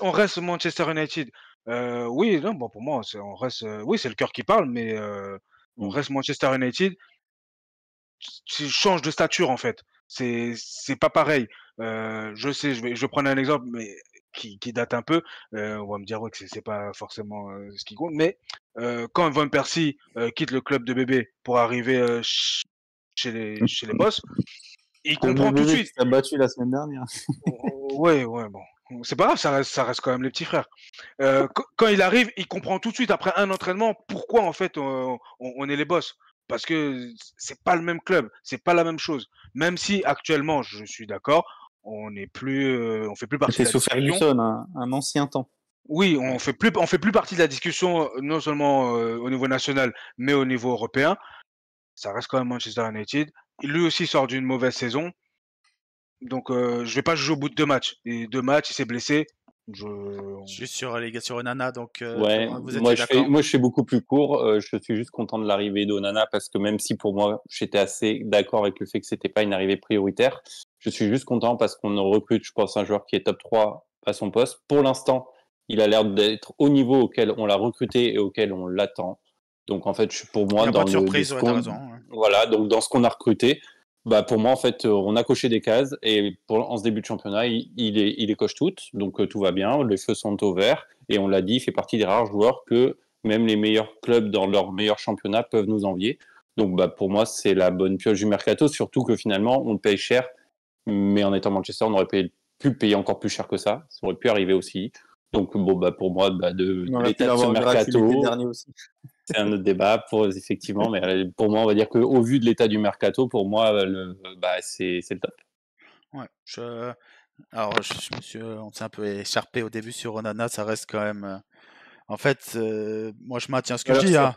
on reste Manchester United. Oui, non, bon, pour moi, on reste. Oui, c'est le cœur qui parle, mais on reste Manchester United. Tu changes de stature en fait. C'est pas pareil. Je sais, je vais prendre un exemple, mais qui date un peu. On va me dire ouais, que c'est pas forcément ce qui compte, mais quand Van Persie quitte le club de bébé pour arriver chez les boss, il Le comprend tout de bébé suite. qui t'a battu la semaine dernière. Ouais, bon. C'est pas grave, ça reste quand même les petits frères. Quand il arrive, il comprend tout de suite après un entraînement pourquoi en fait on est les boss. Parce que c'est pas le même club, c'est pas la même chose. Même si actuellement, je suis d'accord, on fait plus partie de C'était la sous discussion. Ferguson, un ancien temps. Oui, on fait plus partie de la discussion non seulement au niveau national, mais au niveau européen. Ça reste quand même Manchester United. Lui aussi sort d'une mauvaise saison. Donc, je vais pas juger au bout de 2 matchs. Et 2 matchs, il s'est blessé. Juste sur les gars sur Onana, donc Ouais, vous étiez d'accord. moi je fais beaucoup plus court. Je suis juste content de l'arrivée d'Onana parce que même si pour moi j'étais assez d'accord avec le fait que c'était pas une arrivée prioritaire, je suis juste content parce qu'on recrute, je pense, un joueur qui est top 3 à son poste. Pour l'instant, il a l'air d'être au niveau auquel on l'a recruté et auquel on l'attend. Donc en fait, pour moi, Il n'y a pas de surprise, ouais, t'as raison. Ouais. Voilà, donc dans ce qu'on a recruté, bah pour moi en fait, on a coché des cases et en ce début de championnat, il les coche toutes, donc tout va bien, les feux sont au vert et on l'a dit, il fait partie des rares joueurs que même les meilleurs clubs dans leur meilleur championnat peuvent nous envier. Donc bah pour moi, c'est la bonne pioche du mercato, surtout que finalement on le paye cher, mais en étant Manchester, on aurait pu le payer encore plus cher que ça. Ça aurait pu arriver aussi. Donc bon bah pour moi, de l'état de ce mercato. Dernier aussi. C'est un autre débat, effectivement, mais pour moi, on va dire qu'au vu de l'état du mercato, pour moi, c'est le top. Ouais, alors on s'est un peu écharpé au début sur Onana, ça reste quand même. En fait, moi je maintiens ce que je dis. Hein.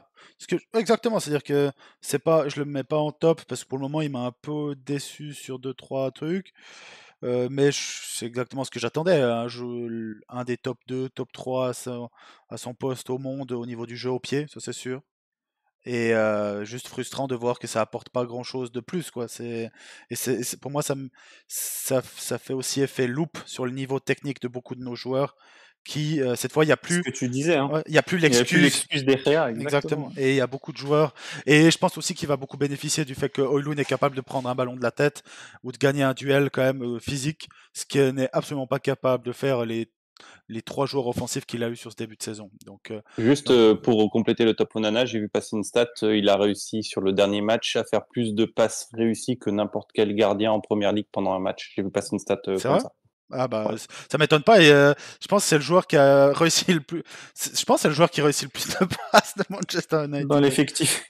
Exactement, c'est-à-dire que je le mets pas en top parce que pour le moment il m'a un peu déçu sur 2-3 trucs. Mais c'est exactement ce que j'attendais. Un des top 2, top 3 à son poste au monde au niveau du jeu au pied, ça c'est sûr. Et juste frustrant de voir que ça apporte pas grand chose de plus, quoi. Pour moi, ça fait aussi effet loupe sur le niveau technique de beaucoup de nos joueurs qui, cette fois, il n'y a Ce plus. que tu disais, hein. Il n'y a plus l'excuse. des Réa, Exactement. Et il y a beaucoup de joueurs. Et je pense aussi qu'il va beaucoup bénéficier du fait que Højlund est capable de prendre un ballon de la tête ou de gagner un duel quand même physique, ce qu'il n'est absolument pas capable de faire les 3 joueurs offensifs qu'il a eu sur ce début de saison. Donc, pour compléter le top Onana, j'ai vu passer une stat. Il a réussi sur le dernier match à faire plus de passes réussies que n'importe quel gardien en première ligue pendant un match. J'ai vu passer une stat comme ça. Ah bah ouais. Ça m'étonne pas et je pense que c'est le joueur qui a réussi le plus. Je pense que c'est le joueur qui réussit le plus de passes de Manchester United. Dans l'effectif.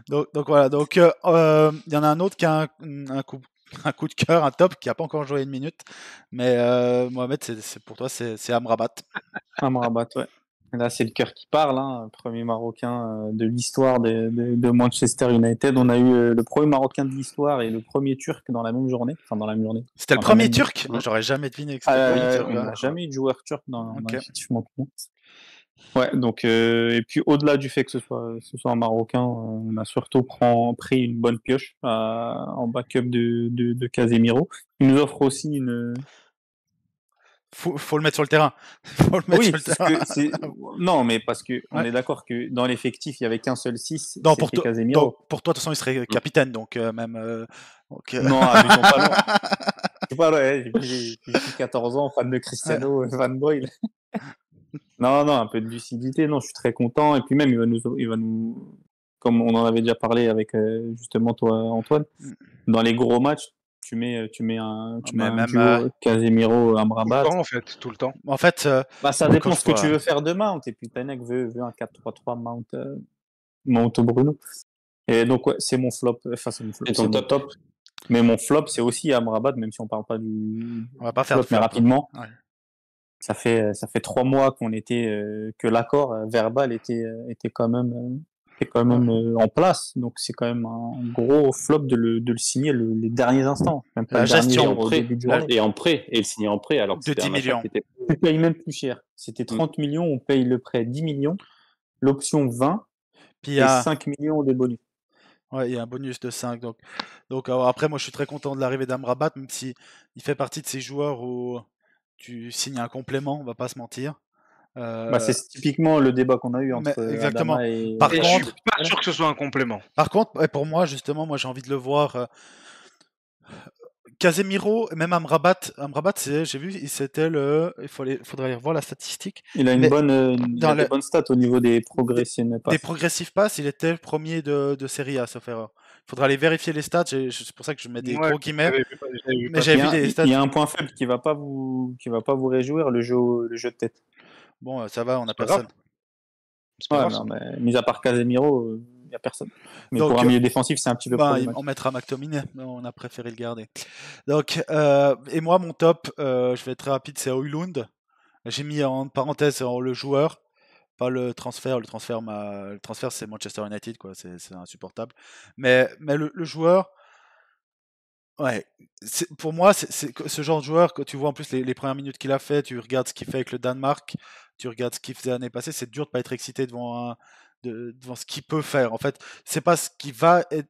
donc voilà. Donc il y en a un autre qui a un coup de cœur, un top qui a pas encore joué une minute. Mais Mohamed, pour toi c'est Amrabat. Amrabat, ouais. Là, c'est le cœur qui parle, hein. Premier Marocain de l'histoire de Manchester United. On a eu le premier Marocain de l'histoire et le premier Turc dans la même journée. Enfin, dans la même journée. C'était le premier Turc. J'aurais jamais deviné que c'était le premier Turc. On n'a jamais eu de joueur turc dans l'effectif Montpellier. Ouais, donc et puis au-delà du fait que ce soit un Marocain, on a surtout pris une bonne pioche en backup de Casemiro. Il nous offre aussi une. Faut le mettre sur le terrain. Faut le mettre sur Oui, le terrain. non, mais parce que on Ouais. est d'accord que dans l'effectif, il y avait qu'un seul 6, Non, c'était Casemiro. pour toi, de toute façon, il serait capitaine, donc même. Non, abusons pas loin. Je sais pas, ouais, j'ai 14 ans, fan de Cristiano, fanboy. Non, un peu de lucidité. Non, je suis très content. Et puis même, il va nous, comme on en avait déjà parlé avec justement toi, Antoine, dans les gros matchs, tu mets un duo Casemiro, Amrabat. Tout le temps, en fait, tout le temps. En fait, ça dépend ce que tu veux faire de Mount. Et puis Tanek veut un 4-3-3 Mount Bruno. Et donc, ouais, c'est mon flop. Enfin, c'est mon flop. Et ton top. Mais mon flop, c'est aussi Amrabat, même si on parle pas du on va pas faire flop, mais rapidement. Ouais. Ça fait 3 mois que l'accord verbal était quand même en place. Donc c'est quand même un gros flop de le signer les derniers instants. Même pas La gestion au début de et en prêt, et le signer en prêt alors que de 10 millions. Tu payes même plus cher. C'était 30 millions, on paye le prêt 10 millions, l'option 20 puis et 5 millions de bonus. Ouais, il y a un bonus de 5. Donc après, moi je suis très content de l'arrivée d'Amrabat, même si il fait partie de ces joueurs où tu signes un complément, on va pas se mentir. C'est typiquement le débat qu'on a eu entre exactement. Adama et... Par contre, je suis pas sûr que ce soit un complément. Par contre, pour moi, justement, j'ai envie de le voir. Casemiro, même Amrabat, j'ai vu, c'était il faudrait aller revoir la statistique. Il a des bonnes stats au niveau des progressifs passes. Des progressifs passes, il était le premier de Serie A, sauf erreur. Il faudra aller vérifier les stats, c'est pour ça que je mets des gros guillemets. Mais j'ai vu des stats. Il y a un point faible qui va pas vous réjouir, le jeu de tête. Bon, ça va, on a personne. Mais mis à part Casemiro, il n'y a personne. Mais donc, pour un milieu défensif, c'est un petit peu problématique. On mettra McTominay, mais on a préféré le garder. Donc, et moi, mon top, je vais être très rapide, c'est Højlund. J'ai mis en parenthèse le joueur, pas le transfert. Le transfert, c'est Manchester United, quoi. C'est insupportable. Mais le joueur, ouais. Pour moi, c'est ce genre de joueur que tu vois en plus les premières minutes qu'il a fait. Tu regardes ce qu'il fait avec le Danemark, tu regardes ce qu'il faisait l'année passée. C'est dur de pas être excité devant ce qu'il peut faire. En fait, c'est pas ce qui va être.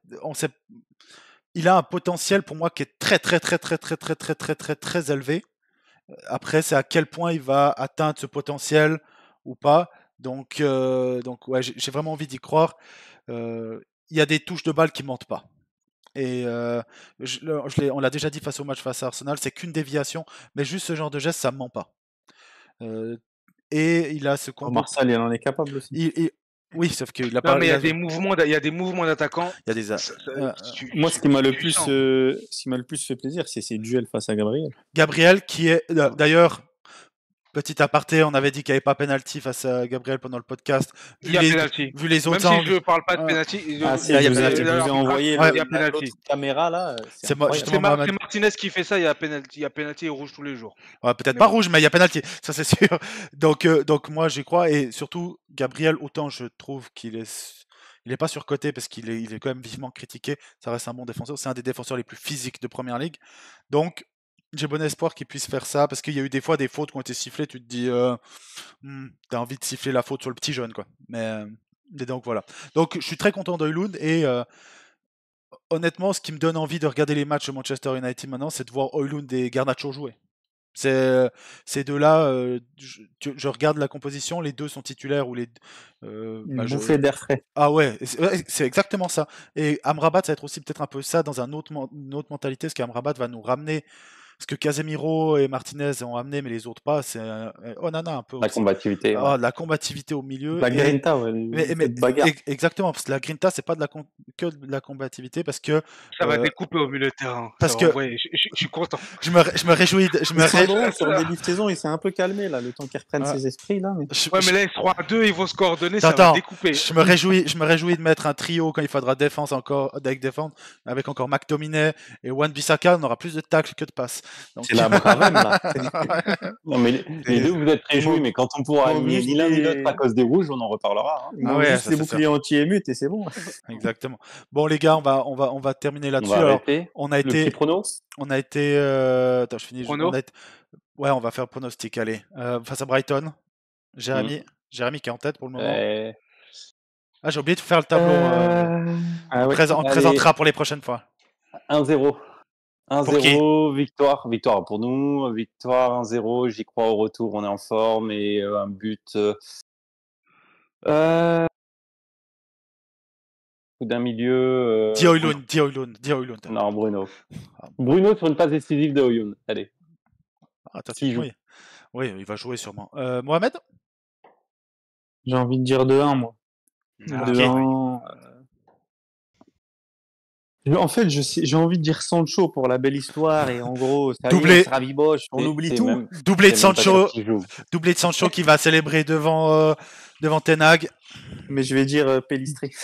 Il a un potentiel pour moi qui est très très élevé. Après, c'est à quel point il va atteindre ce potentiel ou pas. Donc ouais, j'ai vraiment envie d'y croire. Il y a des touches de balle qui mentent pas. Et on l'a déjà dit face au match face à Arsenal, c'est qu'une déviation, mais juste ce genre de geste, ça ne ment pas. Et il a ce combo. Martial, il en est capable aussi. Oui, sauf qu'il a pas. Mais il y a des mouvements d'attaquants. Il y a des. Moi, ce qui m'a le plus fait plaisir, c'est ses duels face à Gabriel. Gabriel, qui est d'ailleurs. Petit aparté, on avait dit qu'il n'y avait pas penalty face à Gabriel pendant le podcast. Il y a penalty. Vu les autres angles. Même si je ne parle pas de penalty, il y a penalty. Je vous ai envoyé l'autre caméra là. C'est Martinez qui fait ça. Il y a penalty et rouge tous les jours. Ouais, peut-être pas rouge, mais il y a penalty, ça c'est sûr. Donc moi j'y crois et surtout Gabriel, autant je trouve qu'il est pas surcoté parce qu'il est quand même vivement critiqué. Ça reste un bon défenseur. C'est un des défenseurs les plus physiques de Première Ligue. Donc j'ai bon espoir qu'il puisse faire ça parce qu'il y a eu des fois des fautes qui ont été sifflées. Tu te dis, t'as envie de siffler la faute sur le petit jeune, quoi. Mais donc voilà. Donc je suis très content d'Højlund et honnêtement, ce qui me donne envie de regarder les matchs de Manchester United maintenant, c'est de voir Højlund et Garnacho jouer. Ces deux-là, je regarde la composition, les deux sont titulaires ou les. Bouffée d'air frais. Ah ouais, c'est exactement ça. Et Amrabat, ça va être aussi peut-être un peu ça dans une autre mentalité, parce qu'Amrabat va nous ramener. Ce que Casemiro et Martinez ont amené, mais les autres pas, c'est Onana un peu. La combativité. Ouais. La combativité au milieu. La grinta, ouais. Bagarre. Exactement, parce que la grinta, c'est pas que de la combativité, parce que. Ça va découper au milieu de terrain. Parce que. Ouais, je suis content. Je me réjouis. Sur le début de saison, il s'est un peu calmé, là, le temps qu'il reprenne ses esprits, là. Mais là, ils seront à deux, ils vont se coordonner, ça va découper. Je me réjouis de mettre un trio quand il faudra défendre avec encore McTominay et Wan-Bissaka, on aura plus de tacles que de passes. Donc... C'est la Bravem, là. Non, mais les deux, vous êtes réjouis, mais quand on pourra aligner ni l'un ni l'autre à cause des rouges, on en reparlera. Juste les boucliers anti-émutes et c'est bon. Exactement. Bon, les gars, on va terminer là-dessus. On a été. Le petit pronos. On a été. Attends, je finis. On va faire pronostic. Allez. Face à Brighton, Jérémy. Jérémy qui est en tête pour le moment. Ouais. Ah, j'ai oublié de faire le tableau. Ah On ouais. te présentera pour les prochaines fois. 1-0. Pour qui 1-0, victoire pour nous, victoire 1-0, j'y crois au retour, on est en forme et un but d'un milieu. Dis Højlund. Non, Bruno. Bruno sur une passe décisive de Højlund. Allez. S'il joue. Oui, il va jouer sûrement. Mohamed? J'ai envie de dire 2-1, moi. 2-1. En fait, j'ai envie de dire Sancho pour la belle histoire et en gros, ça Doublé. on se rabiboche, on oublie tout. Doublé de Sancho qui va célébrer devant Ten Hag. Mais je vais dire Pellistri.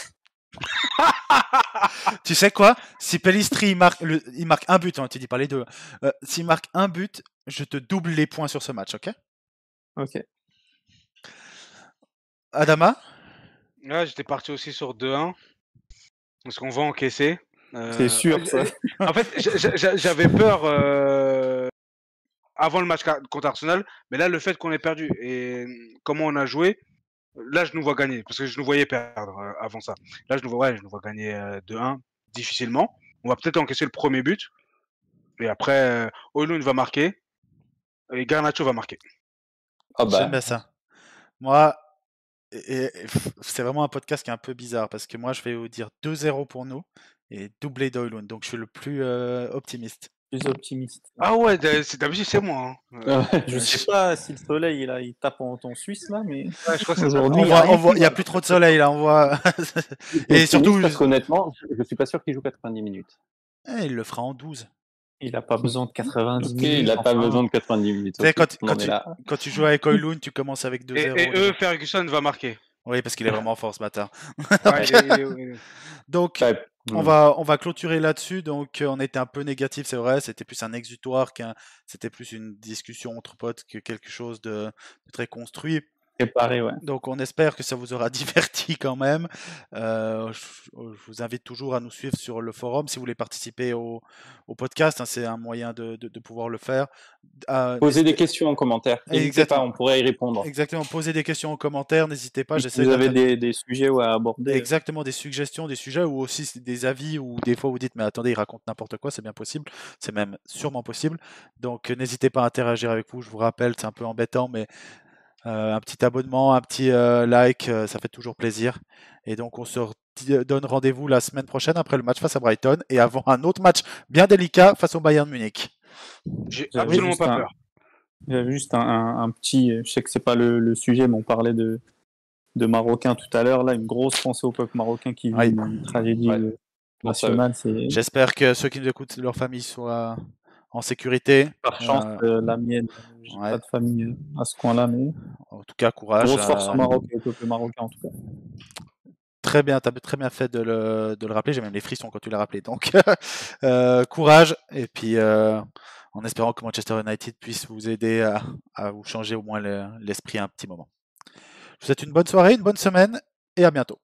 Tu sais quoi? Si Pellistri il marque un but, hein, tu dis pas les deux. S'il marque un but, je te double les points sur ce match, ok? Ok. Adama? Ouais, j'étais parti aussi sur 2-1. Parce qu'on va encaisser. C'est sûr, ça. En fait, j'avais peur avant le match contre Arsenal, mais là, le fait qu'on ait perdu et comment on a joué, là, je nous vois gagner, parce que je nous voyais perdre avant ça. Là, je nous vois gagner 2-1, difficilement. On va peut-être encaisser le premier but, et après, Højlund va marquer, et Garnacho va marquer. J'aime bien ça. Moi, c'est vraiment un podcast qui est un peu bizarre, parce que moi, je vais vous dire 2-0 pour nous, et doublé d'Højlund, donc je suis le plus optimiste. Plus optimiste. Ah ouais, d'habitude c'est moi. Hein. Je sais pas si le soleil là, il tape en suisse là, mais ouais, je crois que aujourd'hui il y a plus trop de soleil là, on voit. Et surtout, parce qu'honnêtement, je suis pas sûr qu'il joue 90 minutes. Il le fera en 12. Il a pas besoin de 90 minutes. Il n'a pas besoin de 90 minutes. Quand tu joues avec Højlund, tu commences avec 2-0. Et Ferguson va marquer. Oui, parce qu'il est vraiment fort ce matin. Donc, on va clôturer là-dessus. Donc, on était un peu négatif, c'est vrai. C'était plus un exutoire, c'était plus une discussion entre potes que quelque chose de très construit. Préparé, ouais. Donc, on espère que ça vous aura diverti quand même. Je vous invite toujours à nous suivre sur le forum si vous voulez participer au podcast. Hein, c'est un moyen de pouvoir le faire. Posez des questions en commentaire. N'hésitez pas, on pourrait y répondre. Exactement, posez des questions en commentaire. N'hésitez pas. Si vous avez des sujets à aborder. Exactement, des suggestions, des sujets ou aussi des avis ou des fois vous dites mais attendez, il raconte n'importe quoi, c'est bien possible. C'est même sûrement possible. Donc, n'hésitez pas à interagir avec vous. Je vous rappelle, c'est un peu embêtant, mais un petit abonnement, un petit like, ça fait toujours plaisir. Et donc on se donne rendez-vous la semaine prochaine après le match face à Brighton et avant un autre match bien délicat face au Bayern Munich. J'ai absolument pas peur. J'avais juste un petit, je sais que c'est pas le sujet, mais on parlait de Marocains tout à l'heure, là, une grosse pensée au peuple marocain qui vit une tragédie nationale. J'espère que ceux qui nous écoutent, leur famille soit en sécurité. Par chance, la mienne, j'ai pas de famille à ce coin-là, mais en tout cas, courage. Grosse force au Maroc et au peuple marocain en tout cas. Très bien, tu as très bien fait de le rappeler. J'ai même les frissons quand tu l'as rappelé. Donc, courage. Et puis, en espérant que Manchester United puisse vous aider à vous changer au moins l'esprit un petit moment. Je vous souhaite une bonne soirée, une bonne semaine et à bientôt.